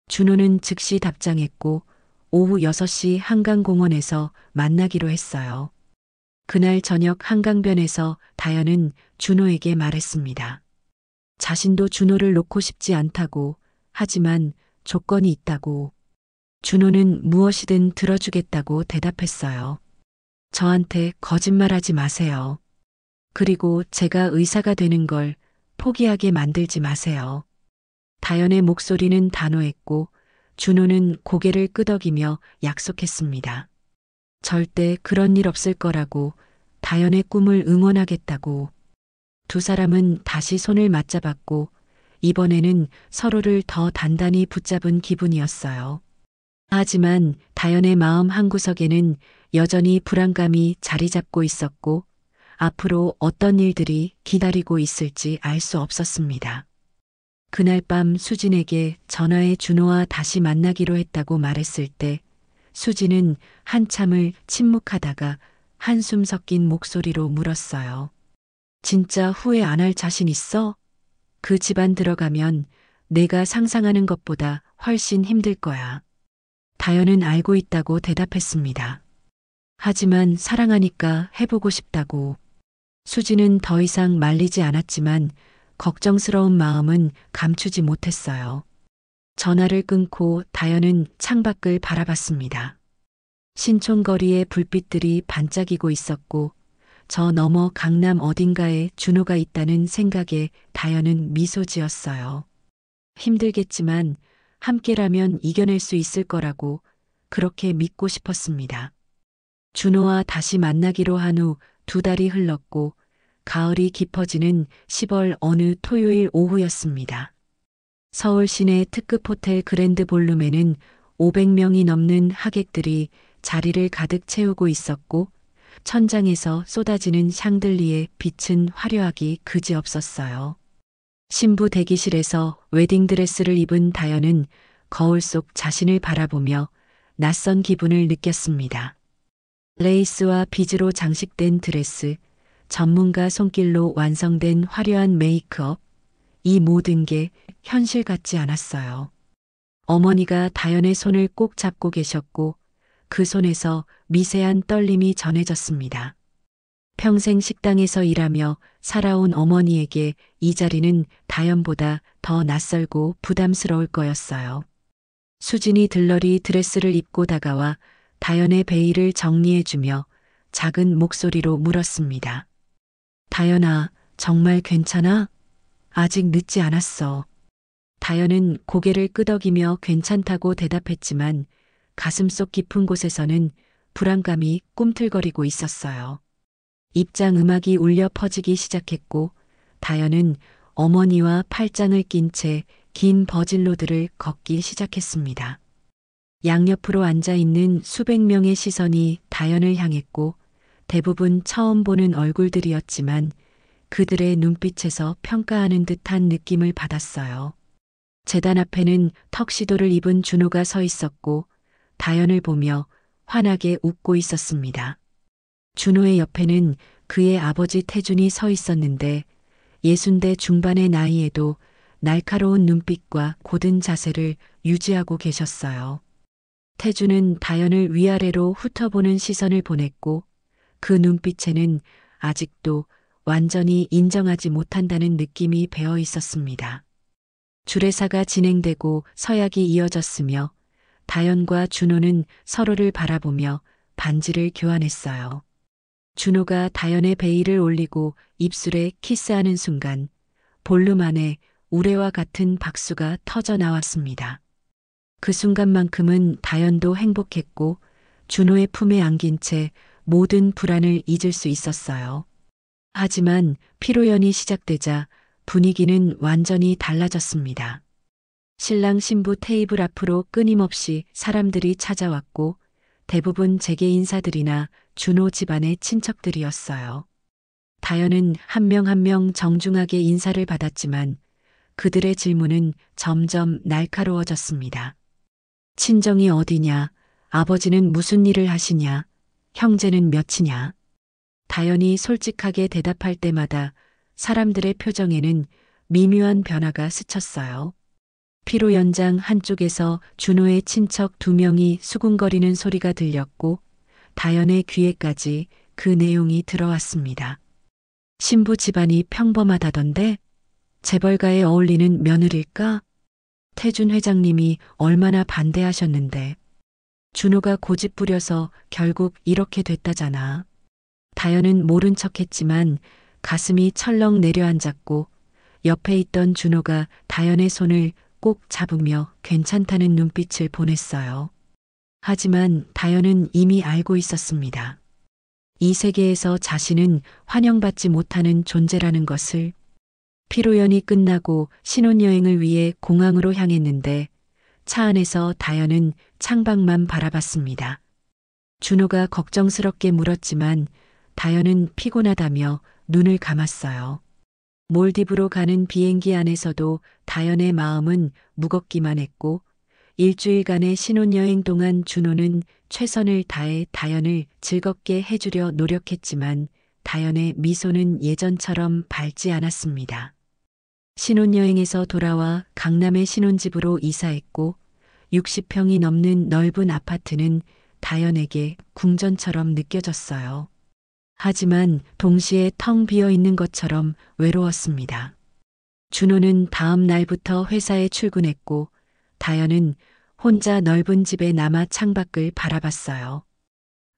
준호는 즉시 답장했고 오후 6시 한강공원에서 만나기로 했어요. 그날 저녁 한강변에서 다연은 준호에게 말했습니다. 자신도 준호를 놓고 싶지 않다고, 하지만 조건이 있다고. 준호는 무엇이든 들어주겠다고 대답했어요. 저한테 거짓말하지 마세요. 그리고 제가 의사가 되는 걸 포기하게 만들지 마세요. 다연의 목소리는 단호했고 준호는 고개를 끄덕이며 약속했습니다. 절대 그런 일 없을 거라고, 다연의 꿈을 응원하겠다고. 두 사람은 다시 손을 맞잡았고 이번에는 서로를 더 단단히 붙잡은 기분이었어요. 하지만 다연의 마음 한구석에는 여전히 불안감이 자리 잡고 있었고 앞으로 어떤 일들이 기다리고 있을지 알 수 없었습니다. 그날 밤 수진에게 전화해 준호와 다시 만나기로 했다고 말했을 때 수진은 한참을 침묵하다가 한숨 섞인 목소리로 물었어요. 진짜 후회 안 할 자신 있어? 그 집안 들어가면 내가 상상하는 것보다 훨씬 힘들 거야. 다연은 알고 있다고 대답했습니다. 하지만 사랑하니까 해보고 싶다고. 수진은 더 이상 말리지 않았지만 걱정스러운 마음은 감추지 못했어요. 전화를 끊고 다연은 창밖을 바라봤습니다. 신촌거리의 불빛들이 반짝이고 있었고 저 너머 강남 어딘가에 준호가 있다는 생각에 다연은 미소 지었어요. 힘들겠지만 함께라면 이겨낼 수 있을 거라고 그렇게 믿고 싶었습니다. 준호와 다시 만나기로 한 후 2달이 흘렀고 가을이 깊어지는 10월 어느 토요일 오후였습니다. 서울 시내 특급 호텔 그랜드 볼룸에는 500명이 넘는 하객들이 자리를 가득 채우고 있었고 천장에서 쏟아지는 샹들리에 빛은 화려하기 그지없었어요. 신부 대기실에서 웨딩드레스를 입은 다연은 거울 속 자신을 바라보며 낯선 기분을 느꼈습니다. 레이스와 비즈로 장식된 드레스, 전문가 손길로 완성된 화려한 메이크업, 이 모든 게 현실 같지 않았어요. 어머니가 다연의 손을 꼭 잡고 계셨고 그 손에서 미세한 떨림이 전해졌습니다. 평생 식당에서 일하며 살아온 어머니에게 이 자리는 다연보다 더 낯설고 부담스러울 거였어요. 수진이 들러리 드레스를 입고 다가와 다연의 베일을 정리해주며 작은 목소리로 물었습니다. 다연아, 정말 괜찮아? 아직 늦지 않았어. 다연은 고개를 끄덕이며 괜찮다고 대답했지만 가슴속 깊은 곳에서는 불안감이 꿈틀거리고 있었어요. 입장 음악이 울려 퍼지기 시작했고 다연은 어머니와 팔짱을 낀 채 긴 버질로드를 걷기 시작했습니다. 양옆으로 앉아 있는 수백 명의 시선이 다연을 향했고 대부분 처음 보는 얼굴들이었지만 그들의 눈빛에서 평가하는 듯한 느낌을 받았어요. 제단 앞에는 턱시도를 입은 준호가 서 있었고 다연을 보며 환하게 웃고 있었습니다. 준호의 옆에는 그의 아버지 태준이 서 있었는데 60대 중반의 나이에도 날카로운 눈빛과 곧은 자세를 유지하고 계셨어요. 태준은 다연을 위아래로 훑어보는 시선을 보냈고 그 눈빛에는 아직도 완전히 인정하지 못한다는 느낌이 배어 있었습니다. 주례사가 진행되고 서약이 이어졌으며 다연과 준호는 서로를 바라보며 반지를 교환했어요. 준호가 다연의 베일을 올리고 입술에 키스하는 순간 볼륨 안에 우레와 같은 박수가 터져 나왔습니다. 그 순간만큼은 다연도 행복했고 준호의 품에 안긴 채 모든 불안을 잊을 수 있었어요. 하지만 피로연이 시작되자 분위기는 완전히 달라졌습니다. 신랑 신부 테이블 앞으로 끊임없이 사람들이 찾아왔고 대부분 재계 인사들이나 준호 집안의 친척들이었어요. 다연은 한 명 한 명 정중하게 인사를 받았지만 그들의 질문은 점점 날카로워졌습니다. 친정이 어디냐? 아버지는 무슨 일을 하시냐? 형제는 몇이냐? 다연이 솔직하게 대답할 때마다 사람들의 표정에는 미묘한 변화가 스쳤어요. 피로 연장 한쪽에서 준호의 친척 2명이 수군거리는 소리가 들렸고 다연의 귀에까지 그 내용이 들어왔습니다. 신부 집안이 평범하다던데 재벌가에 어울리는 며느릴까? 태준 회장님이 얼마나 반대하셨는데 준호가 고집 부려서 결국 이렇게 됐다잖아. 다연은 모른 척했지만 가슴이 철렁 내려앉았고 옆에 있던 준호가 다연의 손을 꼭 잡으며 괜찮다는 눈빛을 보냈어요. 하지만 다연은 이미 알고 있었습니다. 이 세계에서 자신은 환영받지 못하는 존재라는 것을. 피로연이 끝나고 신혼여행을 위해 공항으로 향했는데 차 안에서 다연은 창밖만 바라봤습니다. 준호가 걱정스럽게 물었지만 다연은 피곤하다며 눈을 감았어요. 몰디브로 가는 비행기 안에서도 다연의 마음은 무겁기만 했고 일주일간의 신혼여행 동안 준호는 최선을 다해 다연을 즐겁게 해주려 노력했지만 다연의 미소는 예전처럼 밝지 않았습니다. 신혼여행에서 돌아와 강남의 신혼집으로 이사했고 60평이 넘는 넓은 아파트는 다연에게 궁전처럼 느껴졌어요. 하지만 동시에 텅 비어 있는 것처럼 외로웠습니다. 준호는 다음 날부터 회사에 출근했고 다연은 혼자 넓은 집에 남아 창밖을 바라봤어요.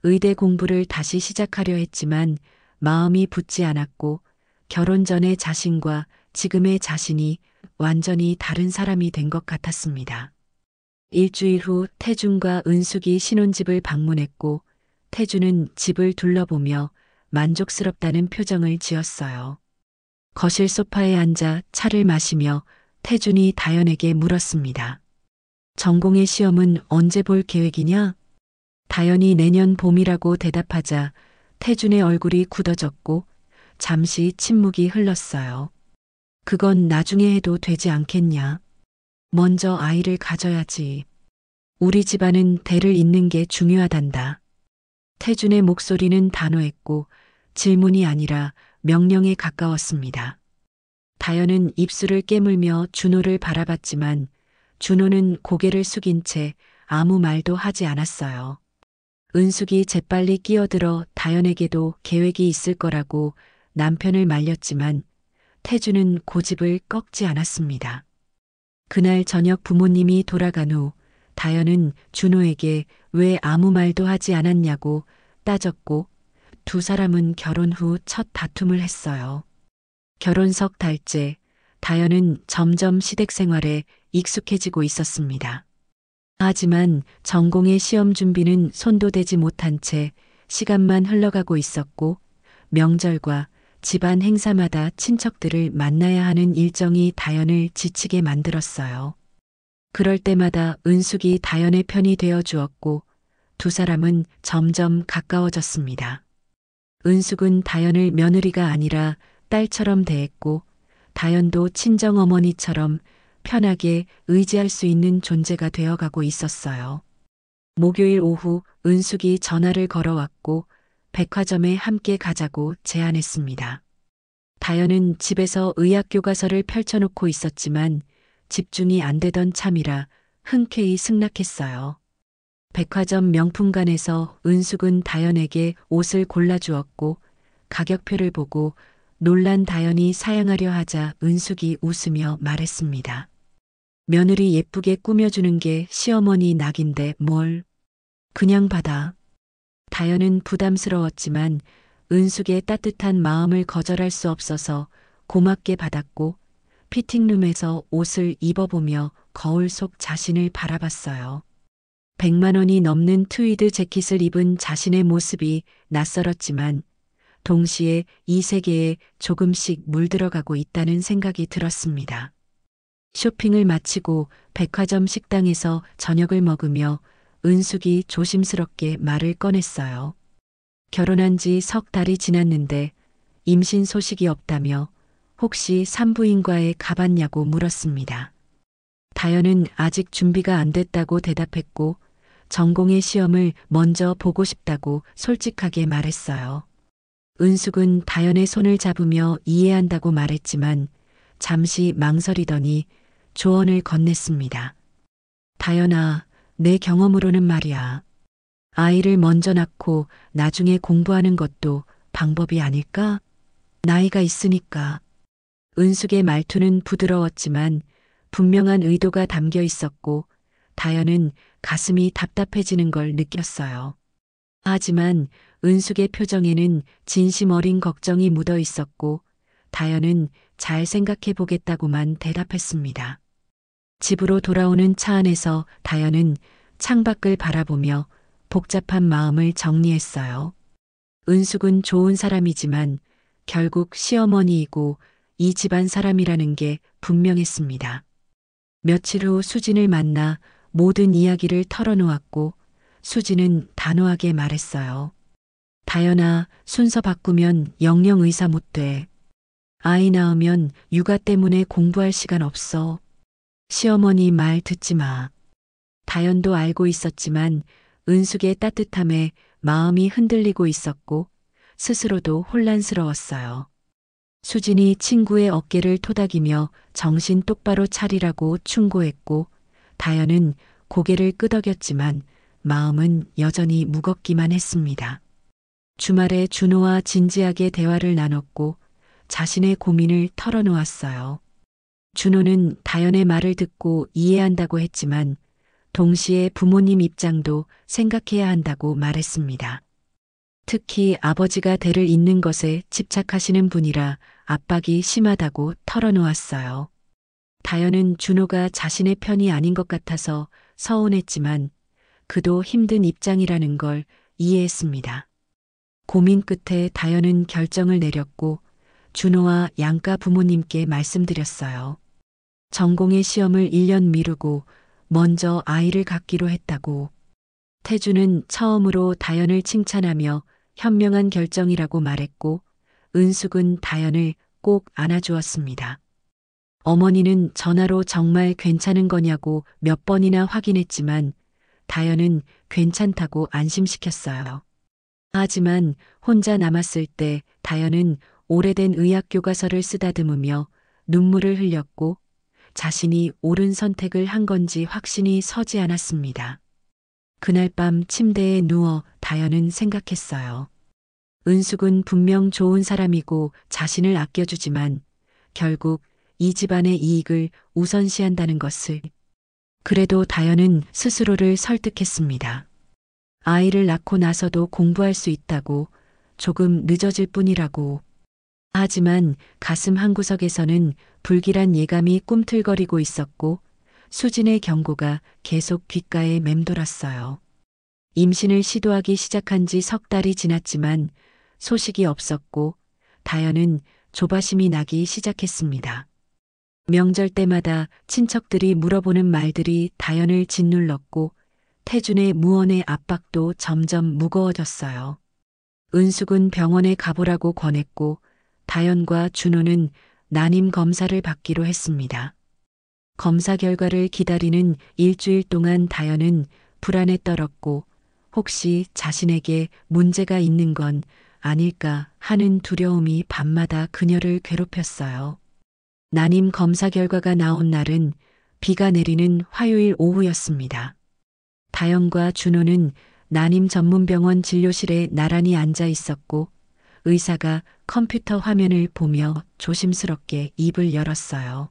의대 공부를 다시 시작하려 했지만 마음이 붙지 않았고 결혼 전의 자신과 지금의 자신이 완전히 다른 사람이 된 것 같았습니다. 일주일 후 태준과 은숙이 신혼집을 방문했고 태준은 집을 둘러보며 만족스럽다는 표정을 지었어요. 거실 소파에 앉아 차를 마시며 태준이 다연에게 물었습니다. 전공의 시험은 언제 볼 계획이냐? 다연이 내년 봄이라고 대답하자 태준의 얼굴이 굳어졌고 잠시 침묵이 흘렀어요. 그건 나중에 해도 되지 않겠냐? 먼저 아이를 가져야지. 우리 집안은 대를 잇는 게 중요하단다. 태준의 목소리는 단호했고 질문이 아니라 명령에 가까웠습니다. 다현은 입술을 깨물며 준호를 바라봤지만 준호는 고개를 숙인 채 아무 말도 하지 않았어요. 은숙이 재빨리 끼어들어 다현에게도 계획이 있을 거라고 남편을 말렸지만 태준은 고집을 꺾지 않았습니다. 그날 저녁 부모님이 돌아간 후 다현은 준호에게 왜 아무 말도 하지 않았냐고 따졌고 두 사람은 결혼 후 첫 다툼을 했어요. 결혼 석 달째 다현은 점점 시댁 생활에 익숙해지고 있었습니다. 하지만 전공의 시험 준비는 손도 대지 못한 채 시간만 흘러가고 있었고 명절과 집안 행사마다 친척들을 만나야 하는 일정이 다현을 지치게 만들었어요. 그럴 때마다 은숙이 다현의 편이 되어 주었고 두 사람은 점점 가까워졌습니다. 은숙은 다현을 며느리가 아니라 딸처럼 대했고 다현도 친정어머니처럼 편하게 의지할 수 있는 존재가 되어가고 있었어요. 목요일 오후 은숙이 전화를 걸어왔고 백화점에 함께 가자고 제안했습니다. 다현은 집에서 의학교과서를 펼쳐놓고 있었지만 집중이 안 되던 참이라 흔쾌히 승낙했어요. 백화점 명품관에서 은숙은 다현에게 옷을 골라주었고 가격표를 보고 놀란 다현이 사양하려 하자 은숙이 웃으며 말했습니다. 며느리 예쁘게 꾸며주는 게 시어머니 낙인데 뭘. 그냥 받아. 다현은 부담스러웠지만 은숙의 따뜻한 마음을 거절할 수 없어서 고맙게 받았고 피팅룸에서 옷을 입어보며 거울 속 자신을 바라봤어요. 100만 원이 넘는 트위드 재킷을 입은 자신의 모습이 낯설었지만 동시에 이 세계에 조금씩 물들어가고 있다는 생각이 들었습니다. 쇼핑을 마치고 백화점 식당에서 저녁을 먹으며 은숙이 조심스럽게 말을 꺼냈어요. 결혼한 지 석 달이 지났는데 임신 소식이 없다며 혹시 산부인과에 가봤냐고 물었습니다. 다현은 아직 준비가 안 됐다고 대답했고 전공의 시험을 먼저 보고 싶다고 솔직하게 말했어요. 은숙은 다현의 손을 잡으며 이해한다고 말했지만 잠시 망설이더니 조언을 건넸습니다. 다현아, 내 경험으로는 말이야. 아이를 먼저 낳고 나중에 공부하는 것도 방법이 아닐까? 나이가 있으니까. 은숙의 말투는 부드러웠지만 분명한 의도가 담겨 있었고 다현은 가슴이 답답해지는 걸 느꼈어요. 하지만 은숙의 표정에는 진심 어린 걱정이 묻어 있었고 다현은 잘 생각해 보겠다고만 대답했습니다. 집으로 돌아오는 차 안에서 다현은 창밖을 바라보며 복잡한 마음을 정리했어요. 은숙은 좋은 사람이지만 결국 시어머니이고 이 집안 사람이라는 게 분명했습니다. 며칠 후 수진을 만나 모든 이야기를 털어놓았고 수진은 단호하게 말했어요. 다현아, 순서 바꾸면 영영 의사 못 돼. 아이 낳으면 육아 때문에 공부할 시간 없어. 시어머니 말 듣지 마. 다현도 알고 있었지만 은숙의 따뜻함에 마음이 흔들리고 있었고 스스로도 혼란스러웠어요. 수진이 친구의 어깨를 토닥이며 정신 똑바로 차리라고 충고했고 다현은 고개를 끄덕였지만 마음은 여전히 무겁기만 했습니다. 주말에 준호와 진지하게 대화를 나눴고 자신의 고민을 털어놓았어요. 준호는 다현의 말을 듣고 이해한다고 했지만 동시에 부모님 입장도 생각해야 한다고 말했습니다. 특히 아버지가 대를 잇는 것에 집착하시는 분이라 압박이 심하다고 털어놓았어요. 다현은 준호가 자신의 편이 아닌 것 같아서 서운했지만 그도 힘든 입장이라는 걸 이해했습니다. 고민 끝에 다현은 결정을 내렸고 준호와 양가 부모님께 말씀드렸어요. 전공의 시험을 1년 미루고 먼저 아이를 갖기로 했다고. 태주는 처음으로 다현을 칭찬하며 현명한 결정이라고 말했고 은숙은 다현을 꼭 안아주었습니다. 어머니는 전화로 정말 괜찮은 거냐고 몇 번이나 확인했지만 다현은 괜찮다고 안심시켰어요. 하지만 혼자 남았을 때 다현은 오래된 의학 교과서를 쓰다듬으며 눈물을 흘렸고 자신이 옳은 선택을 한 건지 확신이 서지 않았습니다. 그날 밤 침대에 누워 다현은 생각했어요. 은숙은 분명 좋은 사람이고 자신을 아껴주지만 결국 이 집안의 이익을 우선시한다는 것을. 그래도 다현은 스스로를 설득했습니다. 아이를 낳고 나서도 공부할 수 있다고, 조금 늦어질 뿐이라고. 하지만 가슴 한구석에서는 불길한 예감이 꿈틀거리고 있었고 수진의 경고가 계속 귓가에 맴돌았어요. 임신을 시도하기 시작한 지 석 달이 지났지만 소식이 없었고 다현은 조바심이 나기 시작했습니다. 명절 때마다 친척들이 물어보는 말들이 다현을 짓눌렀고 태준의 무언의 압박도 점점 무거워졌어요. 은숙은 병원에 가보라고 권했고 다현과 준호는 난임 검사를 받기로 했습니다. 검사 결과를 기다리는 일주일 동안 다현은 불안에 떨었고 혹시 자신에게 문제가 있는 건 아닐까 하는 두려움이 밤마다 그녀를 괴롭혔어요. 난임 검사 결과가 나온 날은 비가 내리는 화요일 오후였습니다. 다현과 준호는 난임 전문병원 진료실에 나란히 앉아 있었고 의사가 컴퓨터 화면을 보며 조심스럽게 입을 열었어요.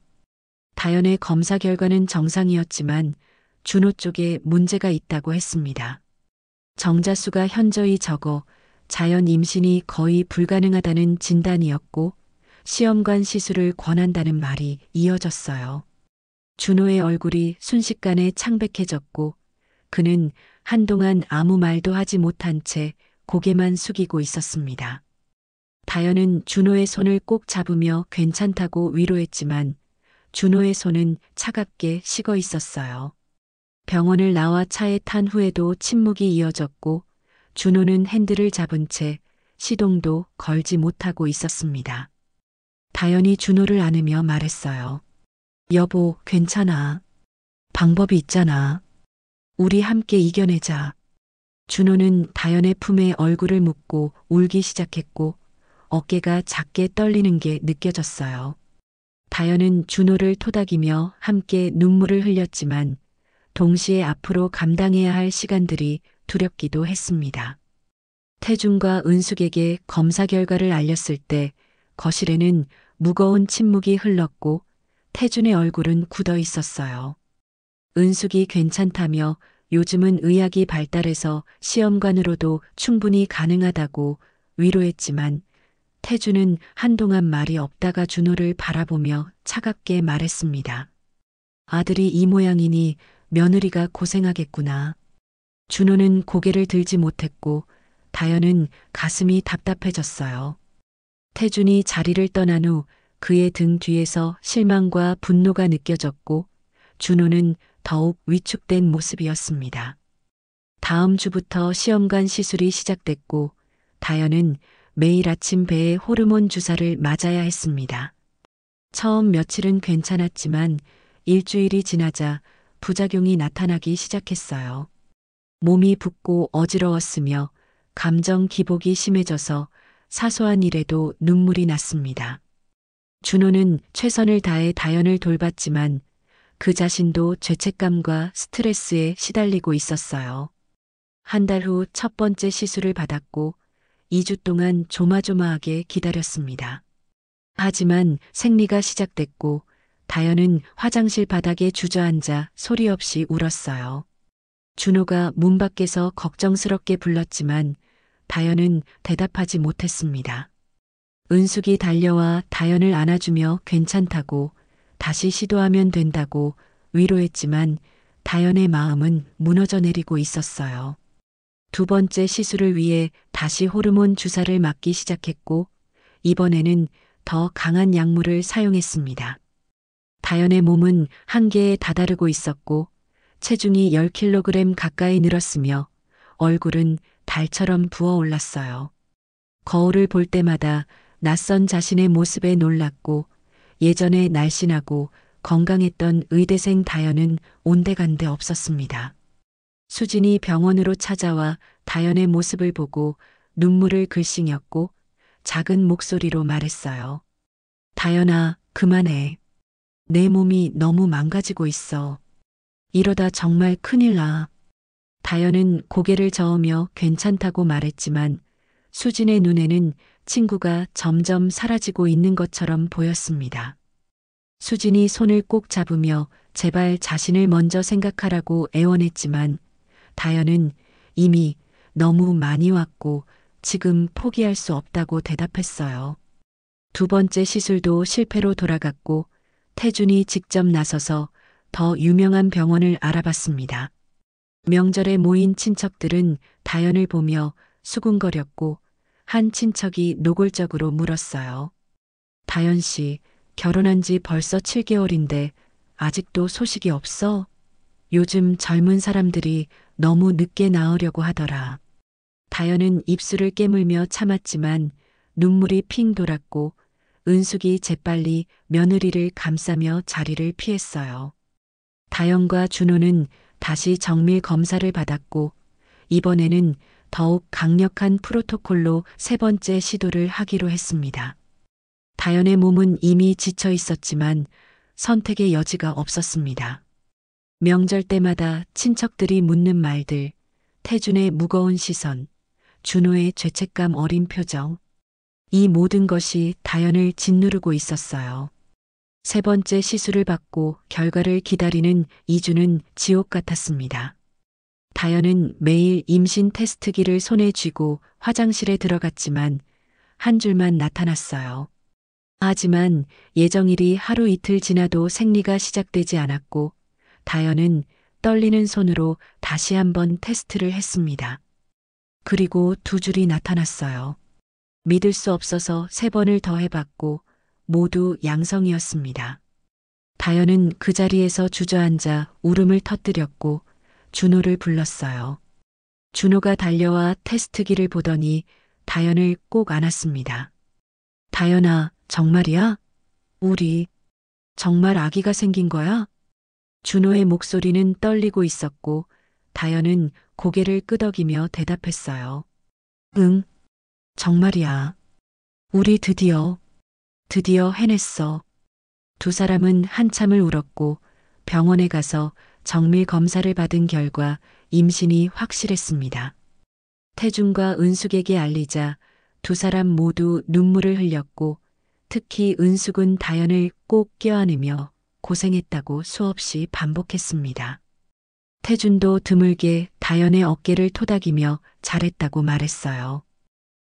다현의 검사 결과는 정상이었지만 준호 쪽에 문제가 있다고 했습니다. 정자수가 현저히 적어 자연 임신이 거의 불가능하다는 진단이었고 시험관 시술을 권한다는 말이 이어졌어요. 준호의 얼굴이 순식간에 창백해졌고 그는 한동안 아무 말도 하지 못한 채 고개만 숙이고 있었습니다. 다현은 준호의 손을 꼭 잡으며 괜찮다고 위로했지만 준호의 손은 차갑게 식어 있었어요. 병원을 나와 차에 탄 후에도 침묵이 이어졌고 준호는 핸들을 잡은 채 시동도 걸지 못하고 있었습니다. 다현이 준호를 안으며 말했어요. 여보, 괜찮아. 방법이 있잖아. 우리 함께 이겨내자. 준호는 다현의 품에 얼굴을 묻고 울기 시작했고 어깨가 작게 떨리는 게 느껴졌어요. 다현은 준호를 토닥이며 함께 눈물을 흘렸지만 동시에 앞으로 감당해야 할 시간들이 두렵기도 했습니다. 태준과 은숙에게 검사 결과를 알렸을 때 거실에는 무거운 침묵이 흘렀고 태준의 얼굴은 굳어 있었어요. 은숙이 괜찮다며 요즘은 의학이 발달해서 시험관으로도 충분히 가능하다고 위로했지만 태준은 한동안 말이 없다가 준호를 바라보며 차갑게 말했습니다. 아들이 이 모양이니 며느리가 고생하겠구나. 준호는 고개를 들지 못했고 다현은 가슴이 답답해졌어요. 태준이 자리를 떠난 후 그의 등 뒤에서 실망과 분노가 느껴졌고 준호는 더욱 위축된 모습이었습니다. 다음 주부터 시험관 시술이 시작됐고 다현은 매일 아침 배에 호르몬 주사를 맞아야 했습니다. 처음 며칠은 괜찮았지만 일주일이 지나자 부작용이 나타나기 시작했어요. 몸이 붓고 어지러웠으며 감정 기복이 심해져서 사소한 일에도 눈물이 났습니다. 준호는 최선을 다해 다현을 돌봤지만 그 자신도 죄책감과 스트레스에 시달리고 있었어요. 한 달 후 첫 번째 시술을 받았고 2주 동안 조마조마하게 기다렸습니다. 하지만 생리가 시작됐고 다현은 화장실 바닥에 주저앉아 소리 없이 울었어요. 준호가 문 밖에서 걱정스럽게 불렀지만 다현은 대답하지 못했습니다. 은숙이 달려와 다현을 안아주며 괜찮다고 다시 시도하면 된다고 위로했지만 다현의 마음은 무너져 내리고 있었어요. 두 번째 시술을 위해 다시 호르몬 주사를 맞기 시작했고 이번에는 더 강한 약물을 사용했습니다. 다현의 몸은 한계에 다다르고 있었고 체중이 10kg 가까이 늘었으며 얼굴은 달처럼 부어올랐어요. 거울을 볼 때마다 낯선 자신의 모습에 놀랐고 예전에 날씬하고 건강했던 의대생 다현은 온데간데 없었습니다. 수진이 병원으로 찾아와 다현의 모습을 보고 눈물을 글썽였고 작은 목소리로 말했어요. 다연아, 그만해. 내 몸이 너무 망가지고 있어. 이러다 정말 큰일 나. 다연은 고개를 저으며 괜찮다고 말했지만 수진의 눈에는 친구가 점점 사라지고 있는 것처럼 보였습니다. 수진이 손을 꼭 잡으며 제발 자신을 먼저 생각하라고 애원했지만 다연은 이미 너무 많이 왔고 지금 포기할 수 없다고 대답했어요. 두 번째 시술도 실패로 돌아갔고 태준이 직접 나서서 더 유명한 병원을 알아봤습니다. 명절에 모인 친척들은 다연을 보며 수군거렸고 한 친척이 노골적으로 물었어요. 다연 씨, 결혼한 지 벌써 7개월인데 아직도 소식이 없어? 요즘 젊은 사람들이 너무 늦게 낳으려고 하더라. 다연은 입술을 깨물며 참았지만 눈물이 핑 돌았고 은숙이 재빨리 며느리를 감싸며 자리를 피했어요. 다연과 준호는 다시 정밀 검사를 받았고 이번에는 더욱 강력한 프로토콜로 세 번째 시도를 하기로 했습니다. 다연의 몸은 이미 지쳐 있었지만 선택의 여지가 없었습니다. 명절 때마다 친척들이 묻는 말들, 태준의 무거운 시선, 준호의 죄책감 어린 표정, 이 모든 것이 다연을 짓누르고 있었어요. 세 번째 시술을 받고 결과를 기다리는 2주는 지옥 같았습니다. 다연은 매일 임신 테스트기를 손에 쥐고 화장실에 들어갔지만 한 줄만 나타났어요. 하지만 예정일이 하루 이틀 지나도 생리가 시작되지 않았고 다연은 떨리는 손으로 다시 한번 테스트를 했습니다. 그리고 두 줄이 나타났어요. 믿을 수 없어서 3번을 더 해봤고 모두 양성이었습니다. 다연은 그 자리에서 주저앉아 울음을 터뜨렸고 준호를 불렀어요. 준호가 달려와 테스트기를 보더니 다연을 꼭 안았습니다. 다연아, 정말이야? 우리 정말 아기가 생긴 거야? 준호의 목소리는 떨리고 있었고 다연은 고개를 끄덕이며 대답했어요. 응, 정말이야. 우리 드디어 해냈어. 두 사람은 한참을 울었고 병원에 가서 정밀 검사를 받은 결과 임신이 확실했습니다. 태준과 은숙에게 알리자 두 사람 모두 눈물을 흘렸고 특히 은숙은 다연을 꼭 껴안으며 고생했다고 수없이 반복했습니다. 태준도 드물게 다연의 어깨를 토닥이며 잘했다고 말했어요.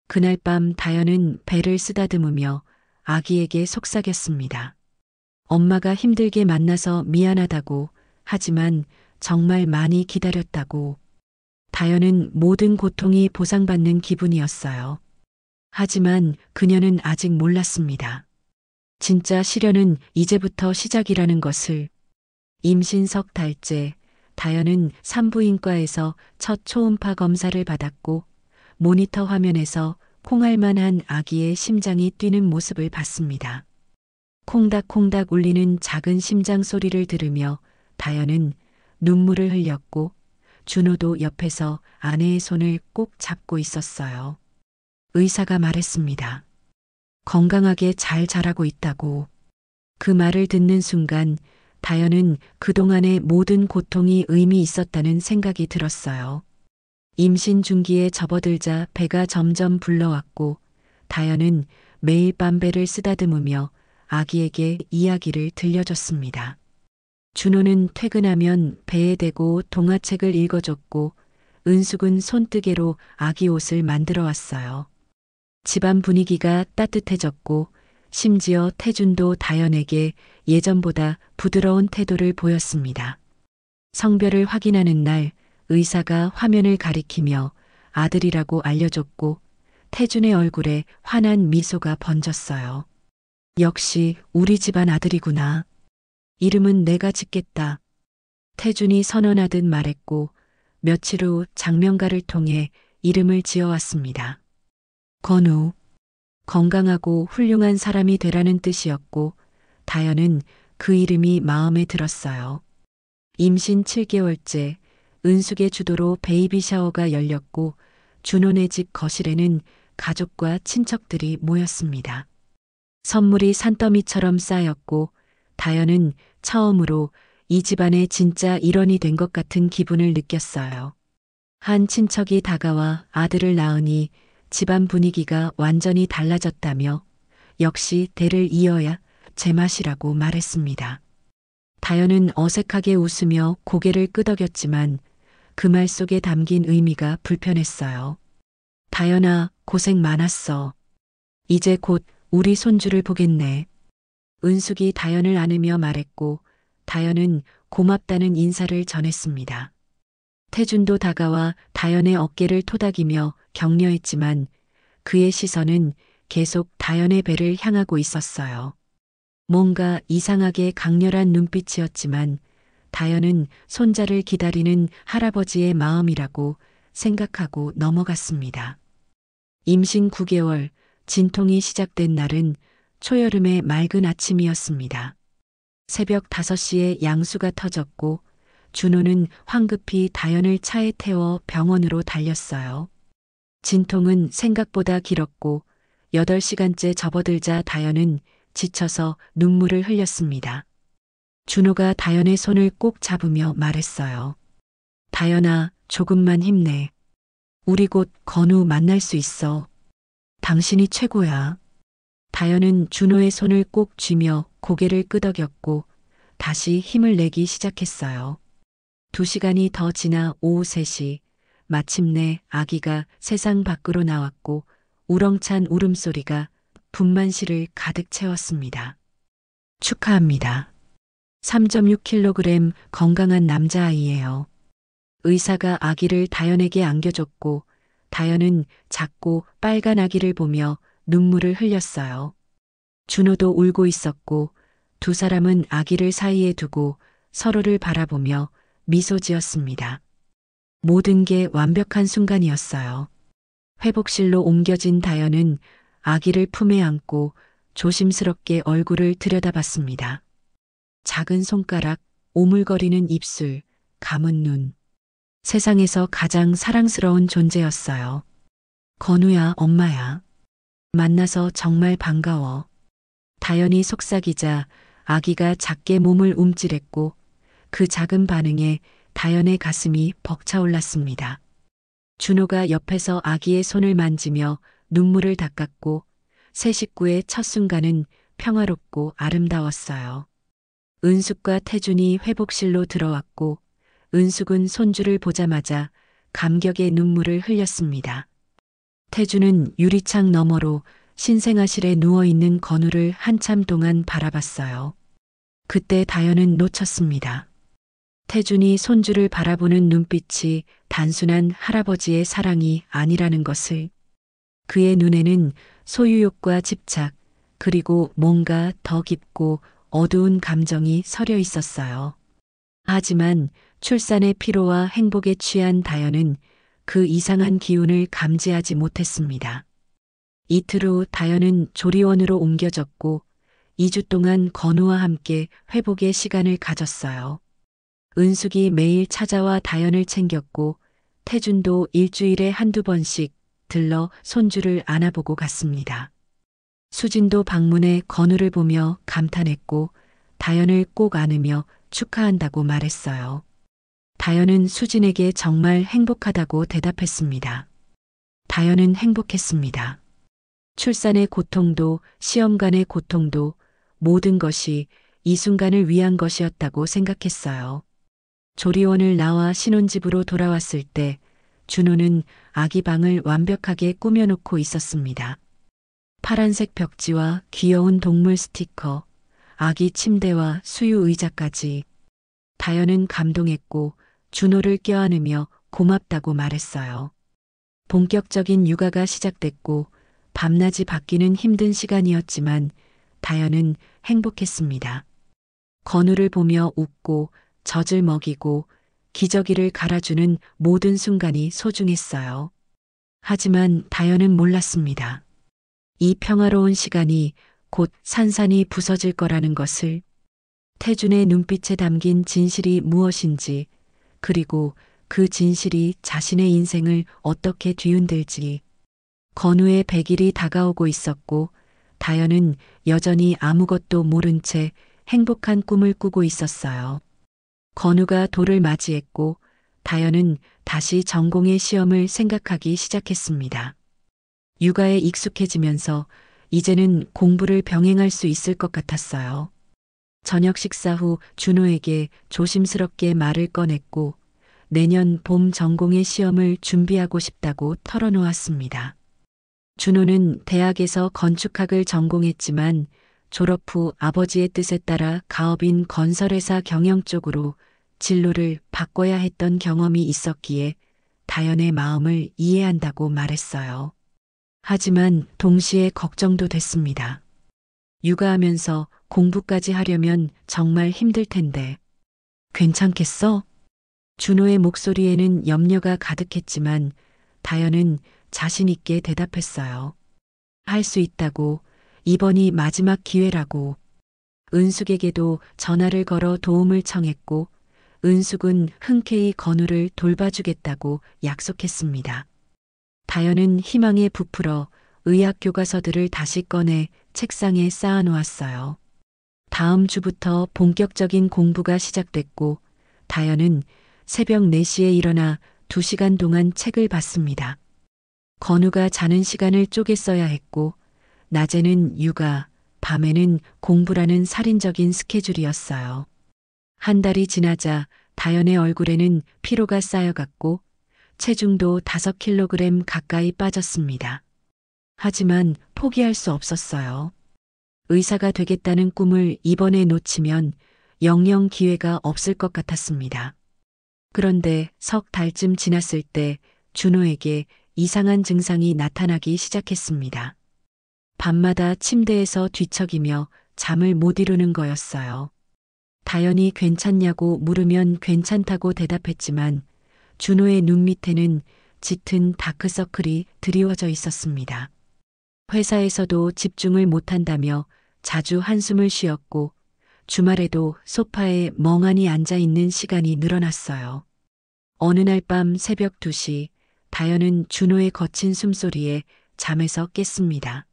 그날 밤 다연은 배를 쓰다듬으며 아기에게 속삭였습니다. 엄마가 힘들게 만나서 미안하다고, 하지만 정말 많이 기다렸다고. 다연은 모든 고통이 보상받는 기분이었어요. 하지만 그녀는 아직 몰랐습니다. 진짜 시련은 이제부터 시작이라는 것을. 임신 석 달째, 다연은 산부인과에서 첫 초음파 검사를 받았고 모니터 화면에서 콩알만한 아기의 심장이 뛰는 모습을 봤습니다. 콩닥콩닥 울리는 작은 심장 소리를 들으며 다연은 눈물을 흘렸고 준호도 옆에서 아내의 손을 꼭 잡고 있었어요. 의사가 말했습니다. 건강하게 잘 자라고 있다고. 그 말을 듣는 순간 다연은 그동안의 모든 고통이 의미 있었다는 생각이 들었어요. 임신 중기에 접어들자 배가 점점 불러왔고 다연은 매일 밤 배를 쓰다듬으며 아기에게 이야기를 들려줬습니다. 준호는 퇴근하면 배에 대고 동화책을 읽어줬고 은숙은 손뜨개로 아기 옷을 만들어 왔어요. 집안 분위기가 따뜻해졌고 심지어 태준도 다연에게 예전보다 부드러운 태도를 보였습니다. 성별을 확인하는 날 의사가 화면을 가리키며 아들이라고 알려줬고 태준의 얼굴에 환한 미소가 번졌어요. 역시 우리 집안 아들이구나. 이름은 내가 짓겠다. 태준이 선언하듯 말했고 며칠 후 장명가를 통해 이름을 지어왔습니다. 건우. 건강하고 훌륭한 사람이 되라는 뜻이었고 다연은 그 이름이 마음에 들었어요. 임신 7개월째 은숙의 주도로 베이비 샤워가 열렸고 준호네 집 거실에는 가족과 친척들이 모였습니다. 선물이 산더미처럼 쌓였고 다현은 처음으로 이 집안의 진짜 일원이 된 것 같은 기분을 느꼈어요. 한 친척이 다가와 아들을 낳으니 집안 분위기가 완전히 달라졌다며 역시 대를 이어야 제맛이라고 말했습니다. 다현은 어색하게 웃으며 고개를 끄덕였지만 그 말 속에 담긴 의미가 불편했어요. 다현아, 고생 많았어. 이제 곧 우리 손주를 보겠네. 은숙이 다현을 안으며 말했고 다현은 고맙다는 인사를 전했습니다. 태준도 다가와 다현의 어깨를 토닥이며 격려했지만 그의 시선은 계속 다현의 배를 향하고 있었어요. 뭔가 이상하게 강렬한 눈빛이었지만 다현은 손자를 기다리는 할아버지의 마음이라고 생각하고 넘어갔습니다. 임신 9개월, 진통이 시작된 날은 초여름의 맑은 아침이었습니다. 새벽 5시에 양수가 터졌고 준호는 황급히 다현을 차에 태워 병원으로 달렸어요. 진통은 생각보다 길었고 8시간째 접어들자 다현은 지쳐서 눈물을 흘렸습니다. 준호가 다현의 손을 꼭 잡으며 말했어요. 다현아, 조금만 힘내. 우리 곧 건우 만날 수 있어. 당신이 최고야. 다현은 준호의 손을 꼭 쥐며 고개를 끄덕였고 다시 힘을 내기 시작했어요. 2시간이 더 지나 오후 3시, 마침내 아기가 세상 밖으로 나왔고 우렁찬 울음소리가 분만실을 가득 채웠습니다. 축하합니다. 3.6kg 건강한 남자아이예요. 의사가 아기를 다현에게 안겨줬고 다현은 작고 빨간 아기를 보며 눈물을 흘렸어요. 준호도 울고 있었고 두 사람은 아기를 사이에 두고 서로를 바라보며 미소 지었습니다. 모든 게 완벽한 순간이었어요. 회복실로 옮겨진 다현은 아기를 품에 안고 조심스럽게 얼굴을 들여다봤습니다. 작은 손가락, 오물거리는 입술, 감은 눈. 세상에서 가장 사랑스러운 존재였어요. 건우야, 엄마야. 만나서 정말 반가워. 다현이 속삭이자 아기가 작게 몸을 움찔했고 그 작은 반응에 다현의 가슴이 벅차올랐습니다. 준호가 옆에서 아기의 손을 만지며 눈물을 닦았고 새 식구의 첫 순간은 평화롭고 아름다웠어요. 은숙과 태준이 회복실로 들어왔고 은숙은 손주를 보자마자 감격의 눈물을 흘렸습니다. 태준은 유리창 너머로 신생아실에 누워있는 건우를 한참 동안 바라봤어요. 그때 다현은 놓쳤습니다. 태준이 손주를 바라보는 눈빛이 단순한 할아버지의 사랑이 아니라는 것을. 그의 눈에는 소유욕과 집착, 그리고 뭔가 더 깊고 어두운 감정이 서려 있었어요. 하지만 출산의 피로와 행복에 취한 다현은 그 이상한 기운을 감지하지 못했습니다. 이틀 후 다현은 조리원으로 옮겨졌고 2주 동안 건우와 함께 회복의 시간을 가졌어요. 은숙이 매일 찾아와 다현을 챙겼고 태준도 일주일에 한두 번씩 들러 손주를 안아보고 갔습니다. 수진도 방문해 건우를 보며 감탄했고 다현을 꼭 안으며 축하한다고 말했어요. 다현은 수진에게 정말 행복하다고 대답했습니다. 다현은 행복했습니다. 출산의 고통도 시험관의 고통도 모든 것이 이 순간을 위한 것이었다고 생각했어요. 조리원을 나와 신혼집으로 돌아왔을 때 준호는 아기 방을 완벽하게 꾸며놓고 있었습니다. 파란색 벽지와 귀여운 동물 스티커, 아기 침대와 수유 의자까지. 다현은 감동했고 준호를 껴안으며 고맙다고 말했어요. 본격적인 육아가 시작됐고 밤낮이 바뀌는 힘든 시간이었지만 다현은 행복했습니다. 건우를 보며 웃고 젖을 먹이고 기저귀를 갈아주는 모든 순간이 소중했어요. 하지만 다현은 몰랐습니다. 이 평화로운 시간이 곧 산산이 부서질 거라는 것을. 태준의 눈빛에 담긴 진실이 무엇인지, 그리고 그 진실이 자신의 인생을 어떻게 뒤흔들지. 건우의 100일이 다가오고 있었고 다현은 여전히 아무것도 모른 채 행복한 꿈을 꾸고 있었어요. 건우가 돌을 맞이했고 다현은 다시 전공의 시험을 생각하기 시작했습니다. 육아에 익숙해지면서 이제는 공부를 병행할 수 있을 것 같았어요. 저녁 식사 후 준호에게 조심스럽게 말을 꺼냈고 내년 봄 전공의 시험을 준비하고 싶다고 털어놓았습니다. 준호는 대학에서 건축학을 전공했지만 졸업 후 아버지의 뜻에 따라 가업인 건설회사 경영 쪽으로 진로를 바꿔야 했던 경험이 있었기에 다현의 마음을 이해한다고 말했어요. 하지만 동시에 걱정도 됐습니다. 육아하면서 공부까지 하려면 정말 힘들 텐데. 괜찮겠어? 준호의 목소리에는 염려가 가득했지만 다현은 자신 있게 대답했어요. 할 수 있다고, 이번이 마지막 기회라고. 은숙에게도 전화를 걸어 도움을 청했고 은숙은 흔쾌히 건우를 돌봐주겠다고 약속했습니다. 다현은 희망에 부풀어 의학 교과서들을 다시 꺼내 책상에 쌓아놓았어요. 다음 주부터 본격적인 공부가 시작됐고 다현은 새벽 4시에 일어나 2시간 동안 책을 봤습니다. 건우가 자는 시간을 쪼개 써야 했고 낮에는 육아, 밤에는 공부라는 살인적인 스케줄이었어요. 한 달이 지나자 다현의 얼굴에는 피로가 쌓여갔고 체중도 5kg 가까이 빠졌습니다. 하지만 포기할 수 없었어요. 의사가 되겠다는 꿈을 이번에 놓치면 영영 기회가 없을 것 같았습니다. 그런데 석 달쯤 지났을 때 준호에게 이상한 증상이 나타나기 시작했습니다. 밤마다 침대에서 뒤척이며 잠을 못 이루는 거였어요. 다현이 괜찮냐고 물으면 괜찮다고 대답했지만 준호의 눈 밑에는 짙은 다크서클이 드리워져 있었습니다. 회사에서도 집중을 못한다며 자주 한숨을 쉬었고 주말에도 소파에 멍하니 앉아 있는 시간이 늘어났어요. 어느 날 밤 새벽 2시 다현은 준호의 거친 숨소리에 잠에서 깼습니다.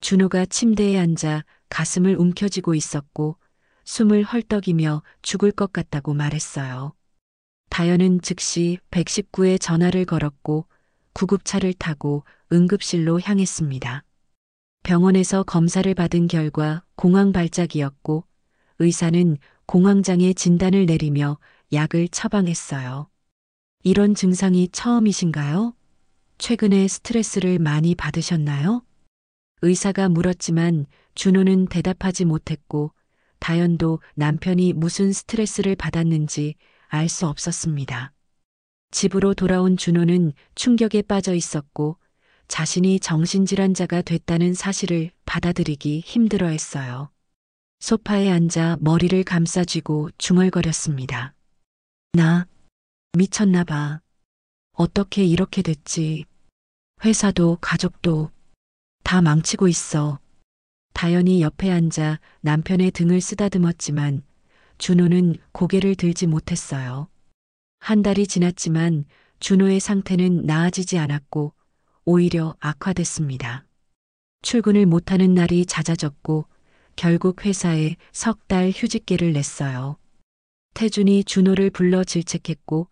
준호가 침대에 앉아 가슴을 움켜쥐고 있었고 숨을 헐떡이며 죽을 것 같다고 말했어요. 다현은 즉시 119에 전화를 걸었고 구급차를 타고 응급실로 향했습니다. 병원에서 검사를 받은 결과 공황 발작이었고 의사는 공황장애 진단을 내리며 약을 처방했어요. 이런 증상이 처음이신가요? 최근에 스트레스를 많이 받으셨나요? 의사가 물었지만 준호는 대답하지 못했고 다현도 남편이 무슨 스트레스를 받았는지 알 수 없었습니다. 집으로 돌아온 준호는 충격에 빠져 있었고 자신이 정신질환자가 됐다는 사실을 받아들이기 힘들어했어요. 소파에 앉아 머리를 감싸쥐고 중얼거렸습니다. 나 미쳤나 봐. 어떻게 이렇게 됐지? 회사도 가족도 다 망치고 있어. 다현이 옆에 앉아 남편의 등을 쓰다듬었지만 준호는 고개를 들지 못했어요. 한 달이 지났지만 준호의 상태는 나아지지 않았고 오히려 악화됐습니다. 출근을 못하는 날이 잦아졌고 결국 회사에 석 달 휴직계를 냈어요. 태준이 준호를 불러 질책했고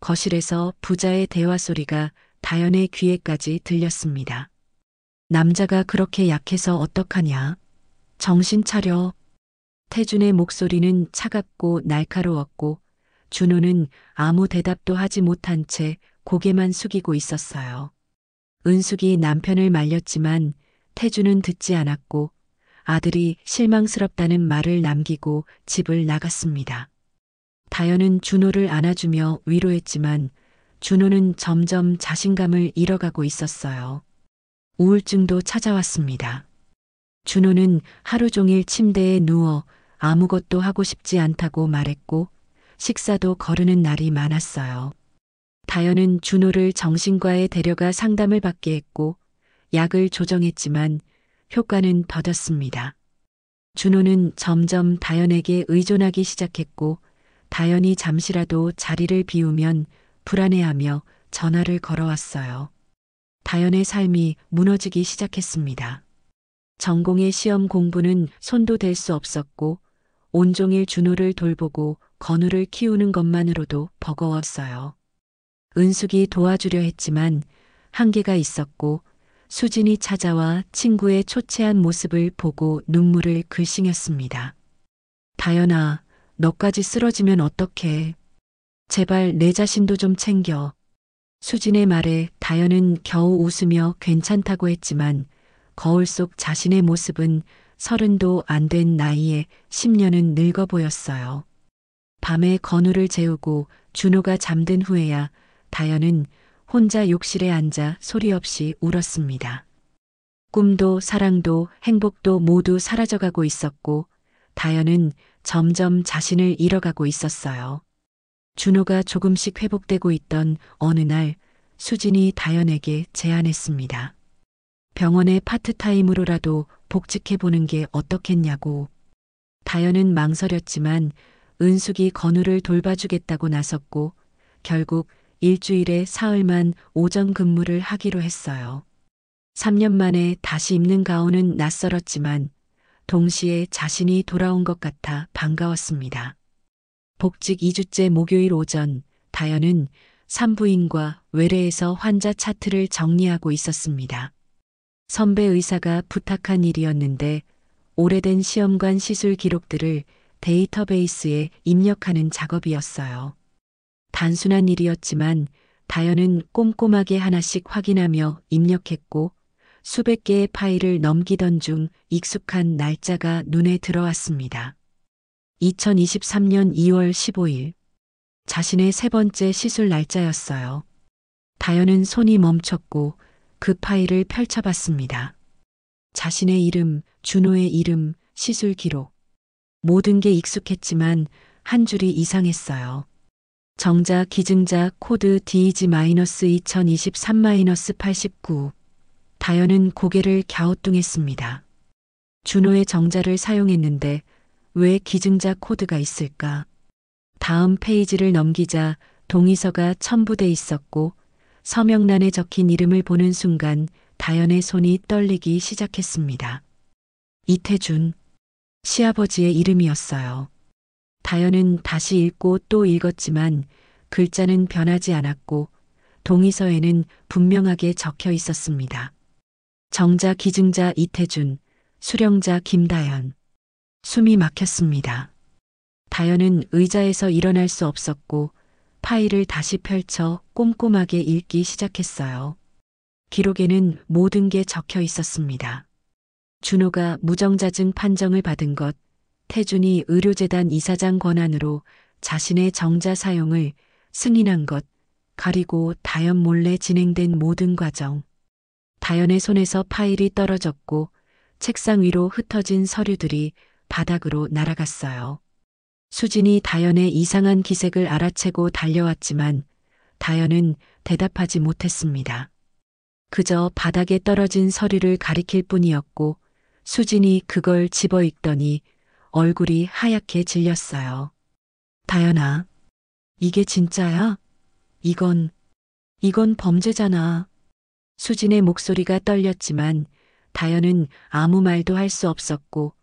거실에서 부자의 대화 소리가 다현의 귀에까지 들렸습니다. 남자가 그렇게 약해서 어떡하냐? 정신 차려. 태준의 목소리는 차갑고 날카로웠고 준호는 아무 대답도 하지 못한 채 고개만 숙이고 있었어요. 은숙이 남편을 말렸지만 태준은 듣지 않았고 아들이 실망스럽다는 말을 남기고 집을 나갔습니다. 다현은 준호를 안아주며 위로했지만 준호는 점점 자신감을 잃어가고 있었어요. 우울증도 찾아왔습니다. 준호는 하루 종일 침대에 누워 아무것도 하고 싶지 않다고 말했고 식사도 거르는 날이 많았어요. 다현은 준호를 정신과에 데려가 상담을 받게 했고 약을 조정했지만 효과는 더뎠습니다. 준호는 점점 다현에게 의존하기 시작했고 다현이 잠시라도 자리를 비우면 불안해하며 전화를 걸어왔어요. 다연의 삶이 무너지기 시작했습니다. 전공의 시험 공부는 손도 댈 수 없었고 온종일 준호를 돌보고 건우를 키우는 것만으로도 버거웠어요. 은숙이 도와주려 했지만 한계가 있었고 수진이 찾아와 친구의 초췌한 모습을 보고 눈물을 글썽였습니다. 다연아, 너까지 쓰러지면 어떡해. 제발 내 자신도 좀 챙겨. 수진의 말에 다연은 겨우 웃으며 괜찮다고 했지만 거울 속 자신의 모습은 30도 안 된 나이에 10년은 늙어 보였어요. 밤에 건우를 재우고 준호가 잠든 후에야 다연은 혼자 욕실에 앉아 소리 없이 울었습니다. 꿈도 사랑도 행복도 모두 사라져가고 있었고 다연은 점점 자신을 잃어가고 있었어요. 준호가 조금씩 회복되고 있던 어느 날 수진이 다연에게 제안했습니다. 병원에 파트타임으로라도 복직해보는 게 어떻겠냐고. 다연은 망설였지만 은숙이 건우를 돌봐주겠다고 나섰고 결국 일주일에 사흘만 오전 근무를 하기로 했어요. 3년 만에 다시 입는 가운은 낯설었지만 동시에 자신이 돌아온 것 같아 반가웠습니다. 복직 2주째 목요일 오전, 다연은 산부인과 외래에서 환자 차트를 정리하고 있었습니다. 선배 의사가 부탁한 일이었는데 오래된 시험관 시술 기록들을 데이터베이스에 입력하는 작업이었어요. 단순한 일이었지만 다연은 꼼꼼하게 하나씩 확인하며 입력했고 수백 개의 파일을 넘기던 중 익숙한 날짜가 눈에 들어왔습니다. 2023년 2월 15일. 자신의 세 번째 시술 날짜였어요. 다연은 손이 멈췄고 그 파일을 펼쳐봤습니다. 자신의 이름, 준호의 이름, 시술 기록. 모든 게 익숙했지만 한 줄이 이상했어요. 정자 기증자 코드 DEG-2023-89. 다연은 고개를 갸우뚱했습니다. 준호의 정자를 사용했는데 왜 기증자 코드가 있을까? 다음 페이지를 넘기자 동의서가 첨부돼 있었고 서명란에 적힌 이름을 보는 순간 다연의 손이 떨리기 시작했습니다. 이태준, 시아버지의 이름이었어요. 다연은 다시 읽고 또 읽었지만 글자는 변하지 않았고 동의서에는 분명하게 적혀 있었습니다. 정자 기증자 이태준, 수령자 김다연. 숨이 막혔습니다. 다연은 의자에서 일어날 수 없었고 파일을 다시 펼쳐 꼼꼼하게 읽기 시작했어요. 기록에는 모든 게 적혀 있었습니다. 준호가 무정자증 판정을 받은 것, 태준이 의료재단 이사장 권한으로 자신의 정자 사용을 승인한 것, 그리고 다연 몰래 진행된 모든 과정. 다연의 손에서 파일이 떨어졌고 책상 위로 흩어진 서류들이 바닥으로 날아갔어요. 수진이 다연의 이상한 기색을 알아채고 달려왔지만 다연은 대답하지 못했습니다. 그저 바닥에 떨어진 서류를 가리킬 뿐이었고 수진이 그걸 집어 읽더니 얼굴이 하얗게 질렸어요. 다연아, 이게 진짜야? 이건 범죄잖아. 수진의 목소리가 떨렸지만 다연은 아무 말도 할 수 없었고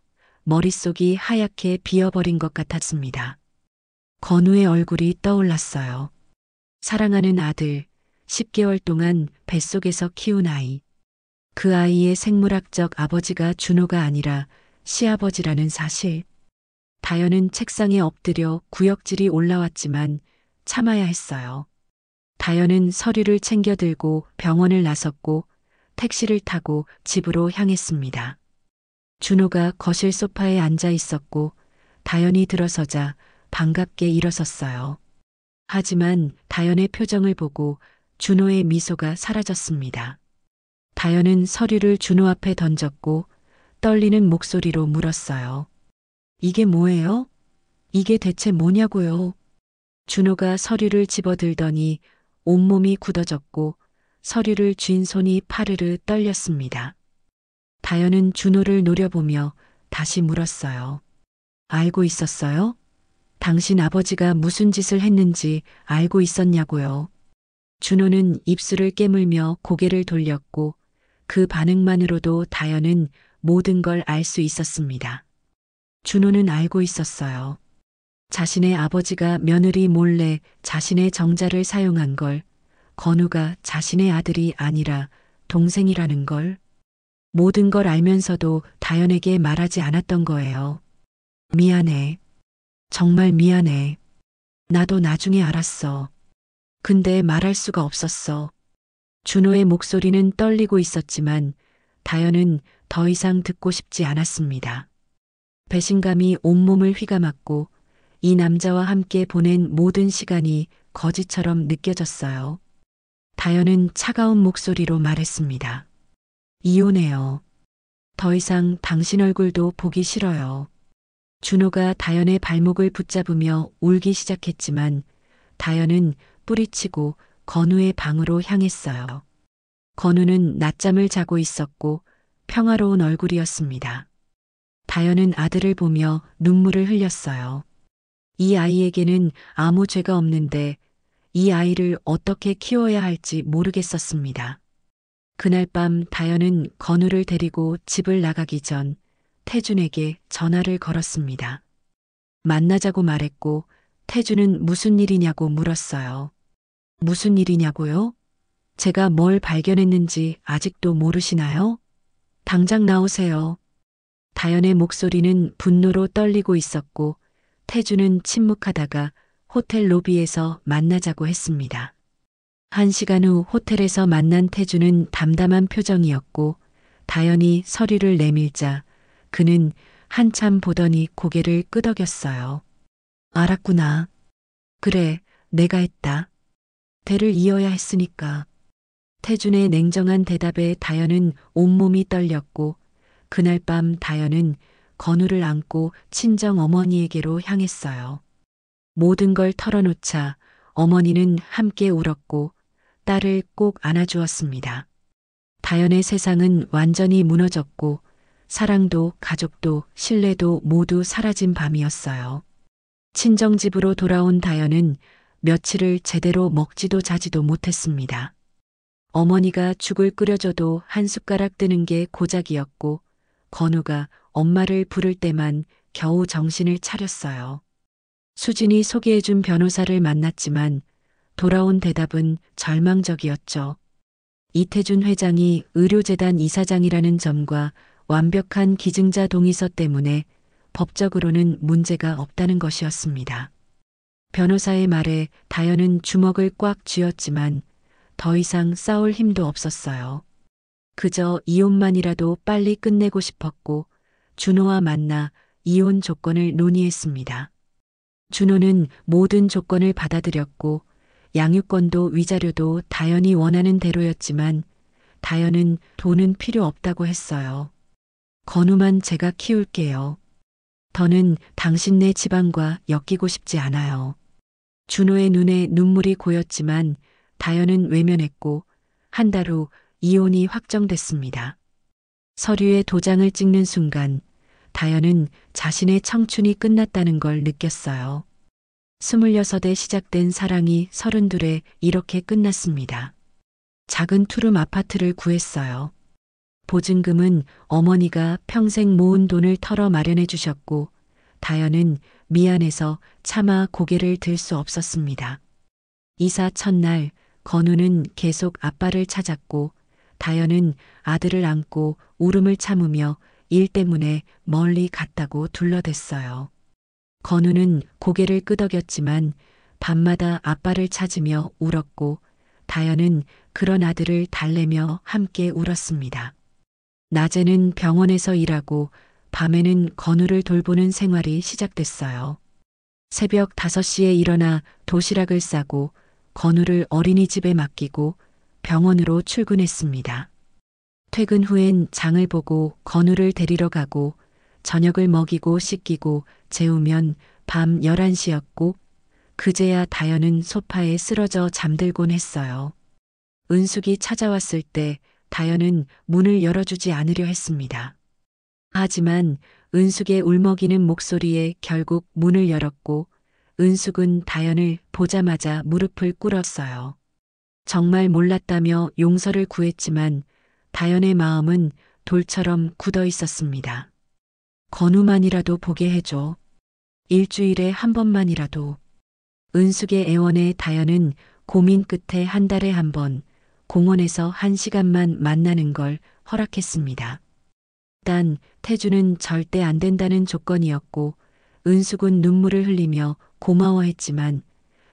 머릿속이 하얗게 비어버린 것 같았습니다. 건우의 얼굴이 떠올랐어요. 사랑하는 아들, 10개월 동안 뱃속에서 키운 아이. 그 아이의 생물학적 아버지가 준호가 아니라 시아버지라는 사실. 다연은 책상에 엎드려 구역질이 올라왔지만 참아야 했어요. 다연은 서류를 챙겨 들고 병원을 나섰고 택시를 타고 집으로 향했습니다. 준호가 거실 소파에 앉아 있었고 다연이 들어서자 반갑게 일어섰어요. 하지만 다연의 표정을 보고 준호의 미소가 사라졌습니다. 다연은 서류를 준호 앞에 던졌고 떨리는 목소리로 물었어요. 이게 뭐예요? 이게 대체 뭐냐고요? 준호가 서류를 집어들더니 온몸이 굳어졌고 서류를 쥔 손이 파르르 떨렸습니다. 다연은 준호를 노려보며 다시 물었어요. 알고 있었어요? 당신 아버지가 무슨 짓을 했는지 알고 있었냐고요. 준호는 입술을 깨물며 고개를 돌렸고 그 반응만으로도 다현은 모든 걸 알 수 있었습니다. 준호는 알고 있었어요. 자신의 아버지가 며느리 몰래 자신의 정자를 사용한 걸, 건우가 자신의 아들이 아니라 동생이라는 걸, 모든 걸 알면서도 다현에게 말하지 않았던 거예요. 미안해. 정말 미안해. 나도 나중에 알았어. 근데 말할 수가 없었어. 준호의 목소리는 떨리고 있었지만 다현은 더 이상 듣고 싶지 않았습니다. 배신감이 온몸을 휘감았고 이 남자와 함께 보낸 모든 시간이 거짓처럼 느껴졌어요. 다현은 차가운 목소리로 말했습니다. 이혼해요. 더 이상 당신 얼굴도 보기 싫어요. 준호가 다현의 발목을 붙잡으며 울기 시작했지만 다현은 뿌리치고 건우의 방으로 향했어요. 건우는 낮잠을 자고 있었고 평화로운 얼굴이었습니다. 다현은 아들을 보며 눈물을 흘렸어요. 이 아이에게는 아무 죄가 없는데 이 아이를 어떻게 키워야 할지 모르겠었습니다. 그날 밤 다현은 건우를 데리고 집을 나가기 전 태준에게 전화를 걸었습니다. 만나자고 말했고 태준은 무슨 일이냐고 물었어요. 무슨 일이냐고요? 제가 뭘 발견했는지 아직도 모르시나요? 당장 나오세요. 다현의 목소리는 분노로 떨리고 있었고 태준은 침묵하다가 호텔 로비에서 만나자고 했습니다. 1시간 후 호텔에서 만난 태준은 담담한 표정이었고 다현이 서류를 내밀자 그는 한참 보더니 고개를 끄덕였어요. 알았구나. 그래, 내가 했다. 대를 이어야 했으니까. 태준의 냉정한 대답에 다현은 온몸이 떨렸고 그날 밤 다현은 건우를 안고 친정 어머니에게로 향했어요. 모든 걸 털어놓자 어머니는 함께 울었고 딸을 꼭 안아주었습니다. 다현의 세상은 완전히 무너졌고 사랑도 가족도 신뢰도 모두 사라진 밤이었어요. 친정집으로 돌아온 다현은 며칠을 제대로 먹지도 자지도 못했습니다. 어머니가 죽을 끓여줘도 한 숟가락 뜨는 게 고작이었고 건우가 엄마를 부를 때만 겨우 정신을 차렸어요. 수진이 소개해준 변호사를 만났지만 돌아온 대답은 절망적이었죠. 이태준 회장이 의료재단 이사장이라는 점과 완벽한 기증자 동의서 때문에 법적으로는 문제가 없다는 것이었습니다. 변호사의 말에 다현은 주먹을 꽉 쥐었지만 더 이상 싸울 힘도 없었어요. 그저 이혼만이라도 빨리 끝내고 싶었고 준호와 만나 이혼 조건을 논의했습니다. 준호는 모든 조건을 받아들였고 양육권도 위자료도 다현이 원하는 대로였지만 다현은 돈은 필요 없다고 했어요. 건우만 제가 키울게요. 더는 당신네 집안과 엮이고 싶지 않아요. 준호의 눈에 눈물이 고였지만 다현은 외면했고 한 달 후 이혼이 확정됐습니다. 서류에 도장을 찍는 순간 다현은 자신의 청춘이 끝났다는 걸 느꼈어요. 26에 시작된 사랑이 32에 이렇게 끝났습니다. 작은 투룸 아파트를 구했어요. 보증금은 어머니가 평생 모은 돈을 털어 마련해 주셨고 다현은 미안해서 차마 고개를 들 수 없었습니다. 이사 첫날 건우는 계속 아빠를 찾았고 다현은 아들을 안고 울음을 참으며 일 때문에 멀리 갔다고 둘러댔어요. 건우는 고개를 끄덕였지만 밤마다 아빠를 찾으며 울었고 다현은 그런 아들을 달래며 함께 울었습니다. 낮에는 병원에서 일하고 밤에는 건우를 돌보는 생활이 시작됐어요. 새벽 5시에 일어나 도시락을 싸고 건우를 어린이집에 맡기고 병원으로 출근했습니다. 퇴근 후엔 장을 보고 건우를 데리러 가고 저녁을 먹이고 씻기고 재우면 밤 11시였고 그제야 다현은 소파에 쓰러져 잠들곤 했어요. 은숙이 찾아왔을 때 다현은 문을 열어주지 않으려 했습니다. 하지만 은숙의 울먹이는 목소리에 결국 문을 열었고 은숙은 다연을 보자마자 무릎을 꿇었어요. 정말 몰랐다며 용서를 구했지만 다연의 마음은 돌처럼 굳어 있었습니다. 건우만이라도 보게 해줘. 일주일에 한 번만이라도. 은숙의 애원에 다연은 고민 끝에 한 달에 한 번 공원에서 1시간만 만나는 걸 허락했습니다. 단 태주는 절대 안 된다는 조건이었고 은숙은 눈물을 흘리며 고마워했지만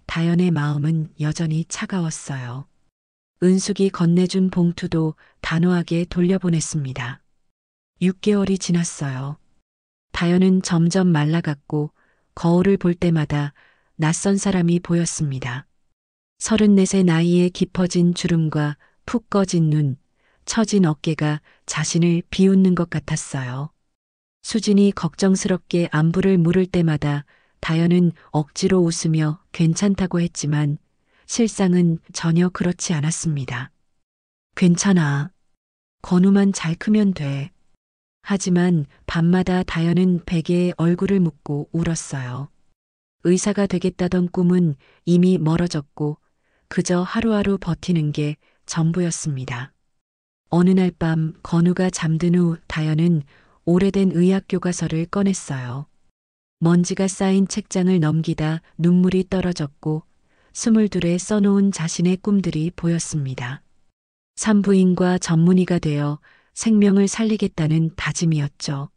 다연의 마음은 여전히 차가웠어요. 은숙이 건네준 봉투도 단호하게 돌려보냈습니다. 6개월이 지났어요. 다연은 점점 말라갔고 거울을 볼 때마다 낯선 사람이 보였습니다. 34의 나이에 깊어진 주름과 푹 꺼진 눈, 처진 어깨가 자신을 비웃는 것 같았어요. 수진이 걱정스럽게 안부를 물을 때마다 다연은 억지로 웃으며 괜찮다고 했지만 실상은 전혀 그렇지 않았습니다. 괜찮아. 건우만 잘 크면 돼. 하지만 밤마다 다연은 베개에 얼굴을 묻고 울었어요. 의사가 되겠다던 꿈은 이미 멀어졌고 그저 하루하루 버티는 게 전부였습니다. 어느 날 밤 건우가 잠든 후 다연은 오래된 의학 교과서를 꺼냈어요. 먼지가 쌓인 책장을 넘기다 눈물이 떨어졌고 22에 써놓은 자신의 꿈들이 보였습니다. 산부인과 전문의가 되어 생명을 살리겠다는 다짐이었죠.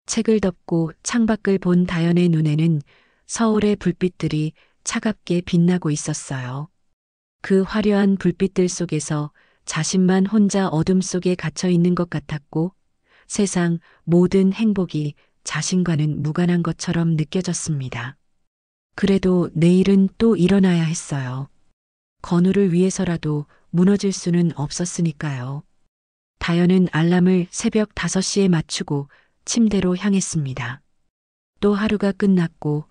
책을 덮고 창밖을 본 다연의 눈에는 서울의 불빛들이 차갑게 빛나고 있었어요. 그 화려한 불빛들 속에서 자신만 혼자 어둠 속에 갇혀 있는 것 같았고 세상 모든 행복이 자신과는 무관한 것처럼 느껴졌습니다. 그래도 내일은 또 일어나야 했어요. 건우를 위해서라도 무너질 수는 없었으니까요. 다연은 알람을 새벽 5시에 맞추고 침대로 향했습니다. 또 하루가 끝났고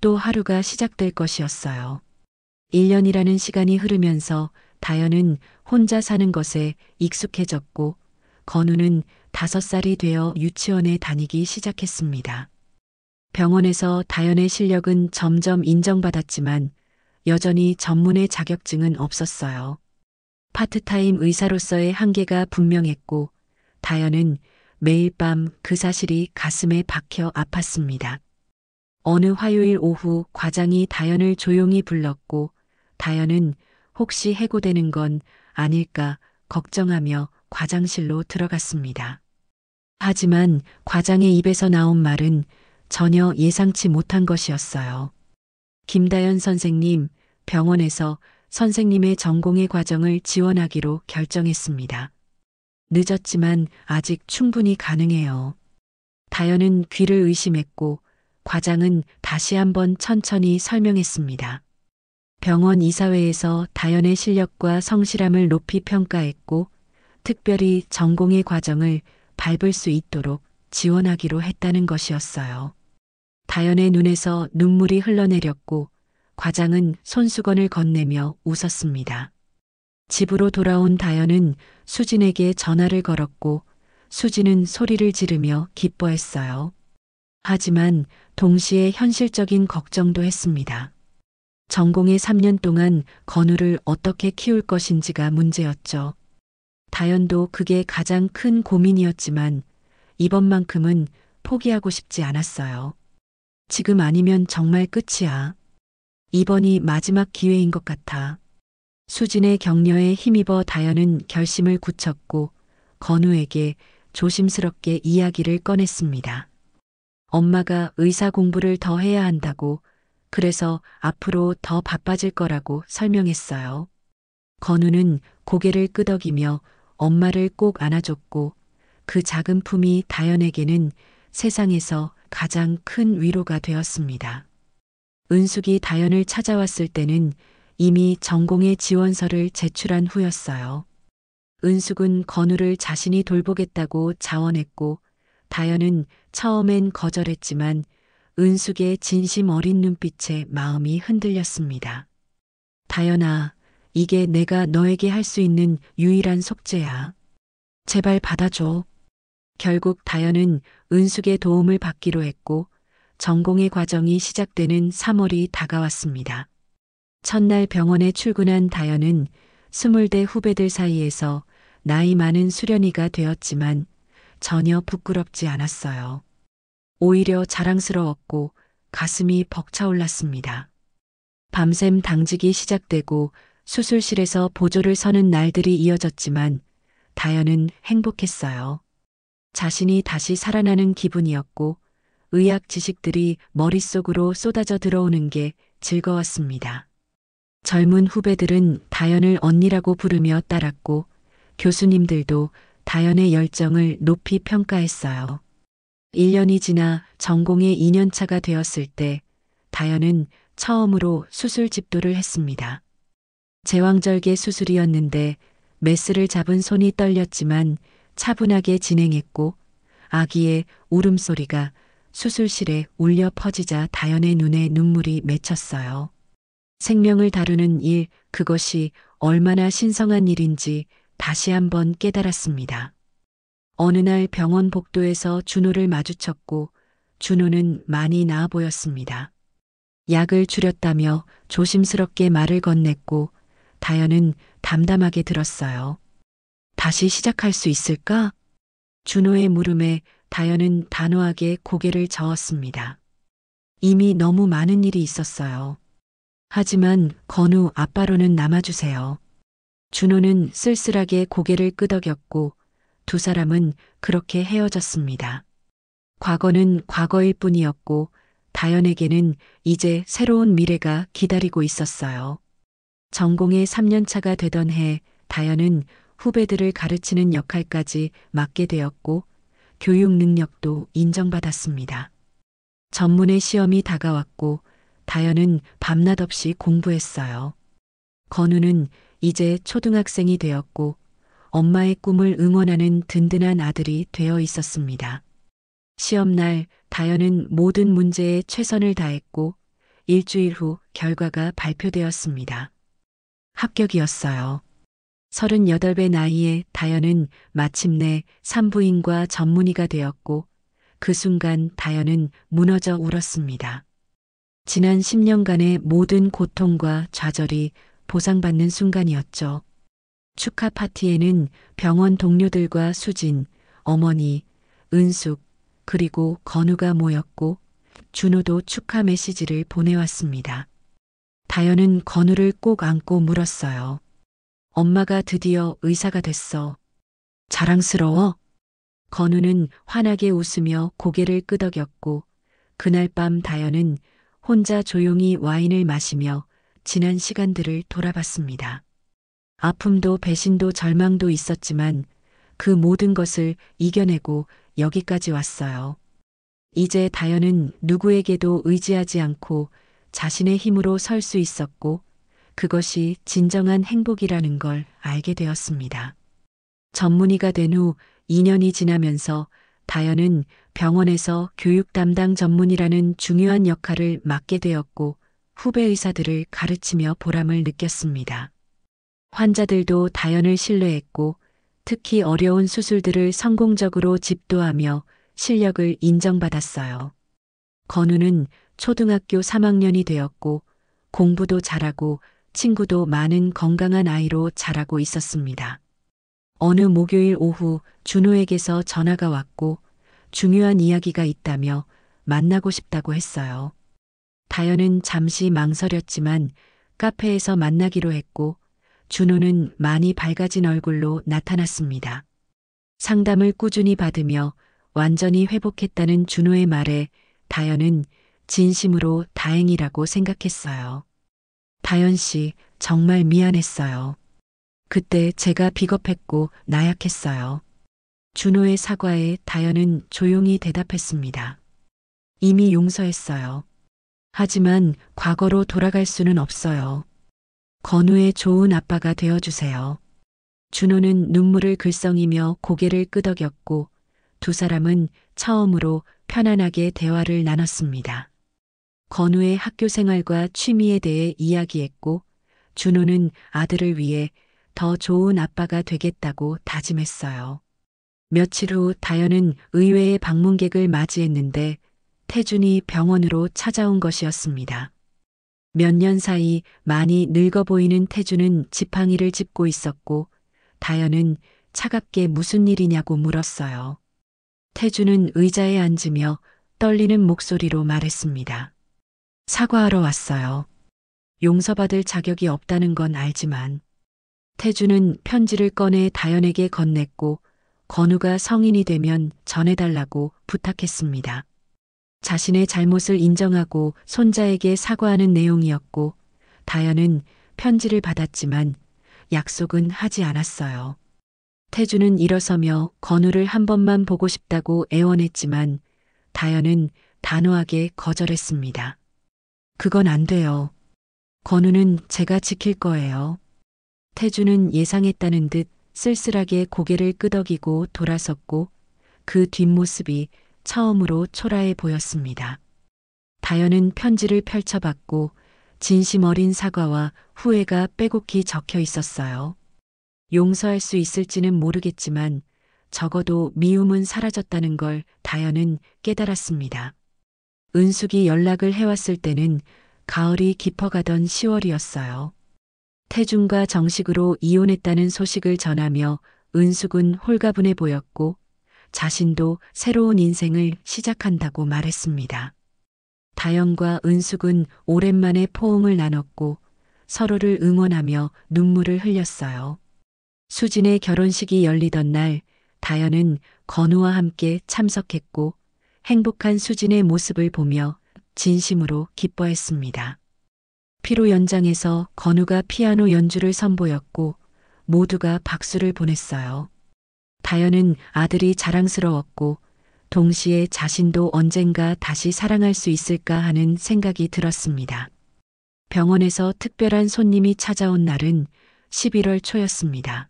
또 하루가 시작될 것이었어요. 1년이라는 시간이 흐르면서 다연은 혼자 사는 것에 익숙해졌고 건우는 5살이 되어 유치원에 다니기 시작했습니다. 병원에서 다연의 실력은 점점 인정받았지만 여전히 전문의 자격증은 없었어요. 파트타임 의사로서의 한계가 분명했고 다연은 매일 밤 그 사실이 가슴에 박혀 아팠습니다. 어느 화요일 오후 과장이 다연을 조용히 불렀고 다연은 혹시 해고되는 건 아닐까 걱정하며 과장실로 들어갔습니다. 하지만 과장의 입에서 나온 말은 전혀 예상치 못한 것이었어요. 김다연 선생님, 병원에서 선생님의 전공의 과정을 지원하기로 결정했습니다. 늦었지만 아직 충분히 가능해요. 다연은 귀를 의심했고 과장은 다시 한번 천천히 설명했습니다. 병원 이사회에서 다연의 실력과 성실함을 높이 평가했고 특별히 전공의 과정을 밟을 수 있도록 지원하기로 했다는 것이었어요. 다연의 눈에서 눈물이 흘러내렸고 과장은 손수건을 건네며 웃었습니다. 집으로 돌아온 다연은 수진에게 전화를 걸었고 수진은 소리를 지르며 기뻐했어요. 하지만 동시에 현실적인 걱정도 했습니다. 전공의 3년 동안 건우를 어떻게 키울 것인지가 문제였죠. 다연도 그게 가장 큰 고민이었지만 이번만큼은 포기하고 싶지 않았어요. 지금 아니면 정말 끝이야. 이번이 마지막 기회인 것 같아. 수진의 격려에 힘입어 다연은 결심을 굳혔고 건우에게 조심스럽게 이야기를 꺼냈습니다. 엄마가 의사 공부를 더 해야 한다고 그래서 앞으로 더 바빠질 거라고 설명했어요. 건우는 고개를 끄덕이며 엄마를 꼭 안아줬고 그 작은 품이 다연에게는 세상에서 가장 큰 위로가 되었습니다. 은숙이 다연을 찾아왔을 때는 이미 전공의 지원서를 제출한 후였어요. 은숙은 건우를 자신이 돌보겠다고 자원했고 다연은 처음엔 거절했지만 은숙의 진심 어린 눈빛에 마음이 흔들렸습니다. 다연아, 이게 내가 너에게 할 수 있는 유일한 속죄야. 제발 받아줘. 결국 다연은 은숙의 도움을 받기로 했고 전공의 과정이 시작되는 3월이 다가왔습니다. 첫날 병원에 출근한 다현은 20대 후배들 사이에서 나이 많은 수련이가 되었지만 전혀 부끄럽지 않았어요. 오히려 자랑스러웠고 가슴이 벅차올랐습니다. 밤샘 당직이 시작되고 수술실에서 보조를 서는 날들이 이어졌지만 다현은 행복했어요. 자신이 다시 살아나는 기분이었고 의학 지식들이 머릿속으로 쏟아져 들어오는 게 즐거웠습니다. 젊은 후배들은 다현을 언니라고 부르며 따랐고 교수님들도 다현의 열정을 높이 평가했어요. 1년이 지나 전공의 2년차가 되었을 때 다현은 처음으로 수술 집도를 했습니다. 제왕절개 수술이었는데 메스를 잡은 손이 떨렸지만 차분하게 진행했고 아기의 울음소리가 수술실에 울려 퍼지자 다현의 눈에 눈물이 맺혔어요. 생명을 다루는 일, 그것이 얼마나 신성한 일인지 다시 한번 깨달았습니다. 어느 날 병원 복도에서 준호를 마주쳤고 준호는 많이 나아 보였습니다. 약을 줄였다며 조심스럽게 말을 건넸고 다현은 담담하게 들었어요. 다시 시작할 수 있을까? 준호의 물음에 다현은 단호하게 고개를 저었습니다. 이미 너무 많은 일이 있었어요. 하지만 건우 아빠로는 남아주세요. 준호는 쓸쓸하게 고개를 끄덕였고 두 사람은 그렇게 헤어졌습니다. 과거는 과거일 뿐이었고 다현에게는 이제 새로운 미래가 기다리고 있었어요. 전공의 3년차가 되던 해 다현은 후배들을 가르치는 역할까지 맡게 되었고 교육 능력도 인정받았습니다. 전문의 시험이 다가왔고 다현은 밤낮 없이 공부했어요. 건우는 이제 초등학생이 되었고 엄마의 꿈을 응원하는 든든한 아들이 되어 있었습니다. 시험날 다현은 모든 문제에 최선을 다했고 일주일 후 결과가 발표되었습니다. 합격이었어요. 38배 나이에 다현은 마침내 산부인과 전문의가 되었고 그 순간 다현은 무너져 울었습니다. 지난 10년간의 모든 고통과 좌절이 보상받는 순간이었죠. 축하 파티에는 병원 동료들과 수진, 어머니, 은숙, 그리고 건우가 모였고 준호도 축하 메시지를 보내왔습니다. 다현은 건우를 꼭 안고 물었어요. 엄마가 드디어 의사가 됐어. 자랑스러워? 건우는 환하게 웃으며 고개를 끄덕였고 그날 밤 다현은 혼자 조용히 와인을 마시며 지난 시간들을 돌아봤습니다. 아픔도 배신도 절망도 있었지만 그 모든 것을 이겨내고 여기까지 왔어요. 이제 다현은 누구에게도 의지하지 않고 자신의 힘으로 설 수 있었고 그것이 진정한 행복이라는 걸 알게 되었습니다. 전문의가 된 후 2년이 지나면서 다현은 병원에서 교육 담당 전문이라는 중요한 역할을 맡게 되었고 후배 의사들을 가르치며 보람을 느꼈습니다. 환자들도 다현을 신뢰했고 특히 어려운 수술들을 성공적으로 집도하며 실력을 인정받았어요. 건우는 초등학교 3학년이 되었고 공부도 잘하고 친구도 많은 건강한 아이로 자라고 있었습니다. 어느 목요일 오후 준호에게서 전화가 왔고 중요한 이야기가 있다며 만나고 싶다고 했어요. 다현은 잠시 망설였지만 카페에서 만나기로 했고 준호는 많이 밝아진 얼굴로 나타났습니다. 상담을 꾸준히 받으며 완전히 회복했다는 준호의 말에 다현은 진심으로 다행이라고 생각했어요. 다현 씨, 정말 미안했어요. 그때 제가 비겁했고 나약했어요. 준호의 사과에 다현은 조용히 대답했습니다. 이미 용서했어요. 하지만 과거로 돌아갈 수는 없어요. 건우의 좋은 아빠가 되어주세요. 준호는 눈물을 글썽이며 고개를 끄덕였고 두 사람은 처음으로 편안하게 대화를 나눴습니다. 건우의 학교 생활과 취미에 대해 이야기했고 준호는 아들을 위해 더 좋은 아빠가 되겠다고 다짐했어요. 며칠 후 다현은 의외의 방문객을 맞이했는데 태준이 병원으로 찾아온 것이었습니다. 몇 년 사이 많이 늙어 보이는 태준은 지팡이를 짚고 있었고 다연은 차갑게 무슨 일이냐고 물었어요. 태준은 의자에 앉으며 떨리는 목소리로 말했습니다. 사과하러 왔어요. 용서받을 자격이 없다는 건 알지만. 태준은 편지를 꺼내 다연에게 건넸고 건우가 성인이 되면 전해달라고 부탁했습니다. 자신의 잘못을 인정하고 손자에게 사과하는 내용이었고 다연은 편지를 받았지만 약속은 하지 않았어요. 태준은 일어서며 건우를 한 번만 보고 싶다고 애원했지만 다연은 단호하게 거절했습니다. 그건 안 돼요. 건우는 제가 지킬 거예요. 태준은 예상했다는 듯 쓸쓸하게 고개를 끄덕이고 돌아섰고 그 뒷모습이 처음으로 초라해 보였습니다. 다연은 편지를 펼쳐봤고 진심 어린 사과와 후회가 빼곡히 적혀 있었어요. 용서할 수 있을지는 모르겠지만 적어도 미움은 사라졌다는 걸 다연은 깨달았습니다. 은숙이 연락을 해왔을 때는 가을이 깊어가던 10월이었어요. 태준과 정식으로 이혼했다는 소식을 전하며 은숙은 홀가분해 보였고 자신도 새로운 인생을 시작한다고 말했습니다. 다연과 은숙은 오랜만에 포옹을 나눴고 서로를 응원하며 눈물을 흘렸어요. 수진의 결혼식이 열리던 날 다연은 건우와 함께 참석했고 행복한 수진의 모습을 보며 진심으로 기뻐했습니다. 피로 연장에서 건우가 피아노 연주를 선보였고 모두가 박수를 보냈어요. 다연은 아들이 자랑스러웠고 동시에 자신도 언젠가 다시 사랑할 수 있을까 하는 생각이 들었습니다. 병원에서 특별한 손님이 찾아온 날은 11월 초였습니다.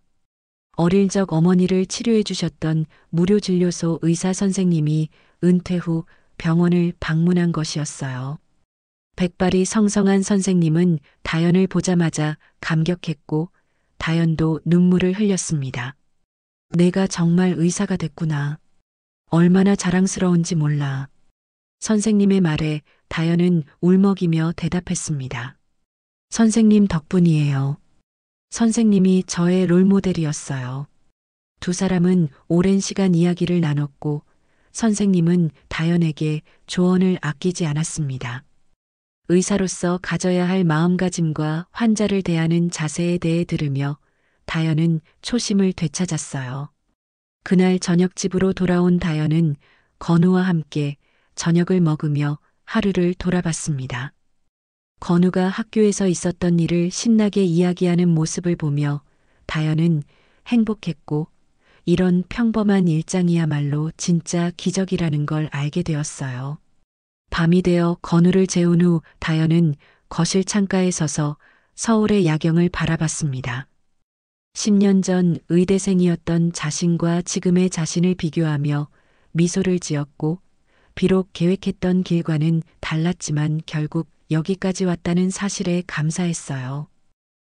어릴 적 어머니를 치료해 주셨던 무료진료소 의사 선생님이 은퇴 후 병원을 방문한 것이었어요. 백발이 성성한 선생님은 다연을 보자마자 감격했고 다연도 눈물을 흘렸습니다. 내가 정말 의사가 됐구나. 얼마나 자랑스러운지 몰라. 선생님의 말에 다연은 울먹이며 대답했습니다. 선생님 덕분이에요. 선생님이 저의 롤모델이었어요. 두 사람은 오랜 시간 이야기를 나눴고 선생님은 다연에게 조언을 아끼지 않았습니다. 의사로서 가져야 할 마음가짐과 환자를 대하는 자세에 대해 들으며 다연은 초심을 되찾았어요. 그날 저녁 집으로 돌아온 다연은 건우와 함께 저녁을 먹으며 하루를 돌아봤습니다. 건우가 학교에서 있었던 일을 신나게 이야기하는 모습을 보며 다연은 행복했고 이런 평범한 일상이야말로 진짜 기적이라는 걸 알게 되었어요. 밤이 되어 건우를 재운 후 다연은 거실 창가에 서서 서울의 야경을 바라봤습니다. 10년 전 의대생이었던 자신과 지금의 자신을 비교하며 미소를 지었고 비록 계획했던 길과는 달랐지만 결국 여기까지 왔다는 사실에 감사했어요.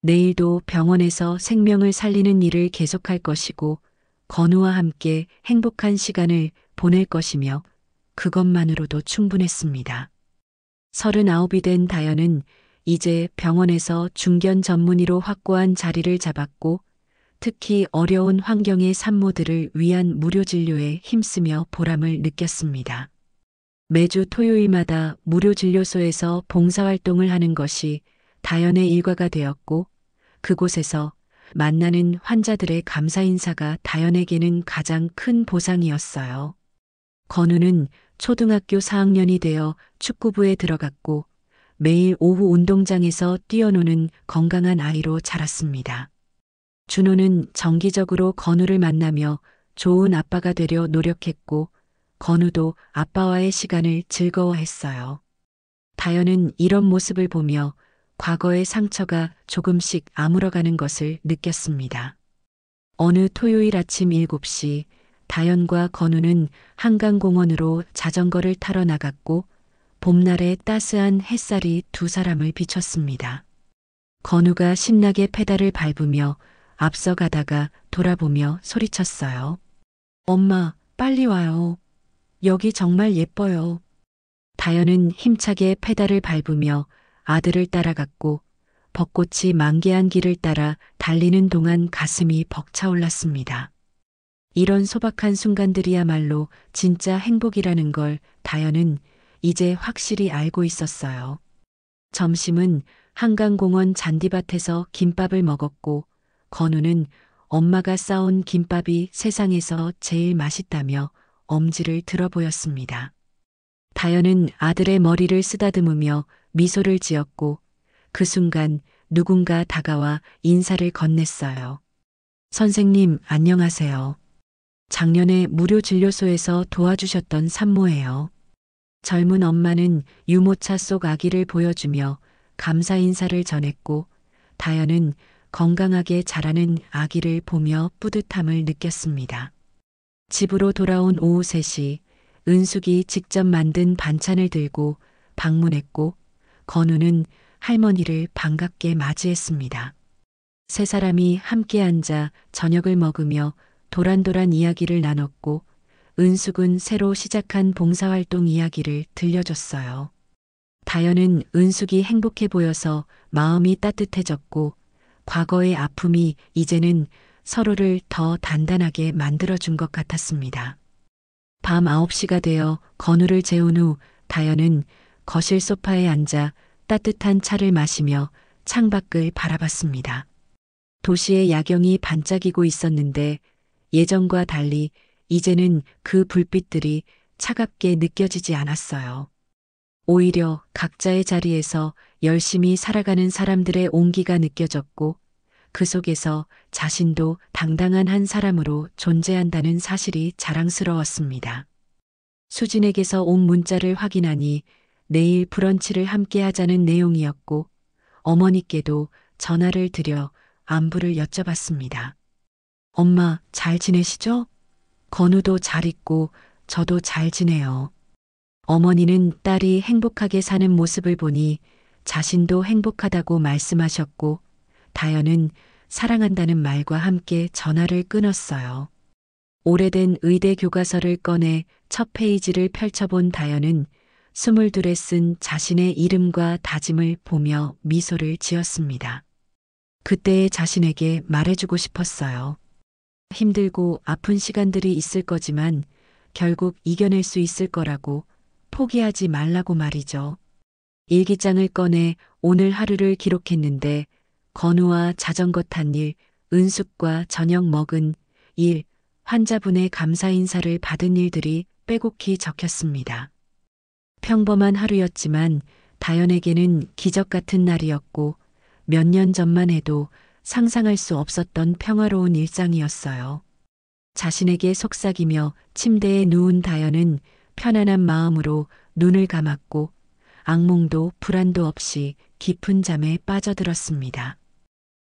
내일도 병원에서 생명을 살리는 일을 계속할 것이고 건우와 함께 행복한 시간을 보낼 것이며 그것만으로도 충분했습니다. 39이 된 다연은 이제 병원에서 중견 전문의로 확고한 자리를 잡았고 특히 어려운 환경의 산모들을 위한 무료 진료에 힘쓰며 보람을 느꼈습니다. 매주 토요일마다 무료 진료소에서 봉사활동을 하는 것이 다연의 일과가 되었고 그곳에서 만나는 환자들의 감사 인사가 다연에게는 가장 큰 보상이었어요. 건우는 초등학교 4학년이 되어 축구부에 들어갔고 매일 오후 운동장에서 뛰어노는 건강한 아이로 자랐습니다. 준호는 정기적으로 건우를 만나며 좋은 아빠가 되려 노력했고 건우도 아빠와의 시간을 즐거워했어요. 다연은 이런 모습을 보며 과거의 상처가 조금씩 아물어가는 것을 느꼈습니다. 어느 토요일 아침 7시 다연과 건우는 한강공원으로 자전거를 타러 나갔고 봄날의 따스한 햇살이 두 사람을 비췄습니다. 건우가 신나게 페달을 밟으며 앞서가다가 돌아보며 소리쳤어요. 엄마, 빨리 와요. 여기 정말 예뻐요. 다현은 힘차게 페달을 밟으며 아들을 따라갔고 벚꽃이 만개한 길을 따라 달리는 동안 가슴이 벅차올랐습니다. 이런 소박한 순간들이야말로 진짜 행복이라는 걸 다현은 이제 확실히 알고 있었어요. 점심은 한강공원 잔디밭에서 김밥을 먹었고 건우는 엄마가 싸온 김밥이 세상에서 제일 맛있다며 엄지를 들어 보였습니다. 다현은 아들의 머리를 쓰다듬으며 미소를 지었고 그 순간 누군가 다가와 인사를 건넸어요. 선생님, 안녕하세요. 작년에 무료 진료소에서 도와주셨던 산모예요. 젊은 엄마는 유모차 속 아기를 보여주며 감사 인사를 전했고 다현은 건강하게 자라는 아기를 보며 뿌듯함을 느꼈습니다. 집으로 돌아온 오후 3시 은숙이 직접 만든 반찬을 들고 방문했고 건우는 할머니를 반갑게 맞이했습니다. 세 사람이 함께 앉아 저녁을 먹으며 도란도란 이야기를 나눴고 은숙은 새로 시작한 봉사활동 이야기를 들려줬어요. 다현은 은숙이 행복해 보여서 마음이 따뜻해졌고 과거의 아픔이 이제는 서로를 더 단단하게 만들어준 것 같았습니다. 밤 9시가 되어 건우를 재운 후 다현은 거실 소파에 앉아 따뜻한 차를 마시며 창밖을 바라봤습니다. 도시의 야경이 반짝이고 있었는데 예전과 달리 이제는 그 불빛들이 차갑게 느껴지지 않았어요. 오히려 각자의 자리에서 열심히 살아가는 사람들의 온기가 느껴졌고 그 속에서 자신도 당당한 한 사람으로 존재한다는 사실이 자랑스러웠습니다. 수진에게서 온 문자를 확인하니 내일 브런치를 함께 하자는 내용이었고 어머니께도 전화를 드려 안부를 여쭤봤습니다. 엄마, 잘 지내시죠? 건우도 잘 있고 저도 잘 지내요. 어머니는 딸이 행복하게 사는 모습을 보니 자신도 행복하다고 말씀하셨고 다현은 사랑한다는 말과 함께 전화를 끊었어요. 오래된 의대 교과서를 꺼내 첫 페이지를 펼쳐본 다현은 22에 쓴 자신의 이름과 다짐을 보며 미소를 지었습니다. 그때의 자신에게 말해주고 싶었어요. 힘들고 아픈 시간들이 있을 거지만 결국 이겨낼 수 있을 거라고, 포기하지 말라고 말이죠. 일기장을 꺼내 오늘 하루를 기록했는데 건우와 자전거 탄 일, 은숙과 저녁 먹은 일, 환자분의 감사 인사를 받은 일들이 빼곡히 적혔습니다. 평범한 하루였지만 다현에게는 기적 같은 날이었고 몇 년 전만 해도 상상할 수 없었던 평화로운 일상이었어요. 자신에게 속삭이며 침대에 누운 다현은 편안한 마음으로 눈을 감았고 악몽도 불안도 없이 깊은 잠에 빠져들었습니다.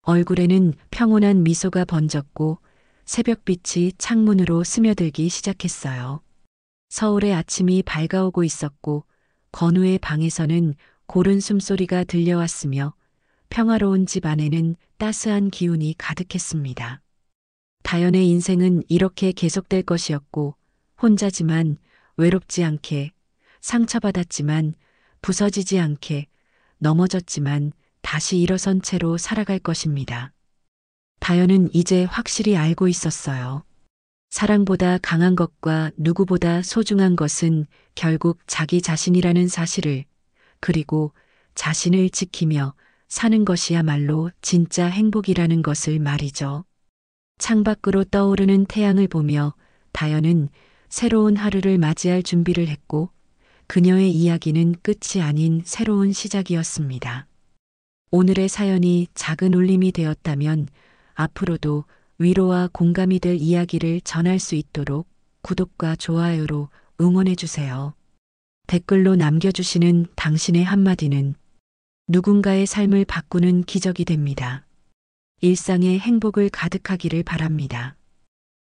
얼굴에는 평온한 미소가 번졌고 새벽빛이 창문으로 스며들기 시작했어요. 서울의 아침이 밝아오고 있었고 건우의 방에서는 고른 숨소리가 들려왔으며 평화로운 집 안에는 따스한 기운이 가득했습니다. 다현의 인생은 이렇게 계속될 것이었고 혼자지만 외롭지 않게, 상처받았지만 부서지지 않게, 넘어졌지만 다시 일어선 채로 살아갈 것입니다. 다현은 이제 확실히 알고 있었어요. 사랑보다 강한 것과 누구보다 소중한 것은 결국 자기 자신이라는 사실을, 그리고 자신을 지키며 사는 것이야말로 진짜 행복이라는 것을 말이죠. 창밖으로 떠오르는 태양을 보며 다현은 새로운 하루를 맞이할 준비를 했고 그녀의 이야기는 끝이 아닌 새로운 시작이었습니다. 오늘의 사연이 작은 울림이 되었다면 앞으로도 위로와 공감이 될 이야기를 전할 수 있도록 구독과 좋아요로 응원해 주세요. 댓글로 남겨주시는 당신의 한마디는 누군가의 삶을 바꾸는 기적이 됩니다. 일상에 행복을 가득하기를 바랍니다.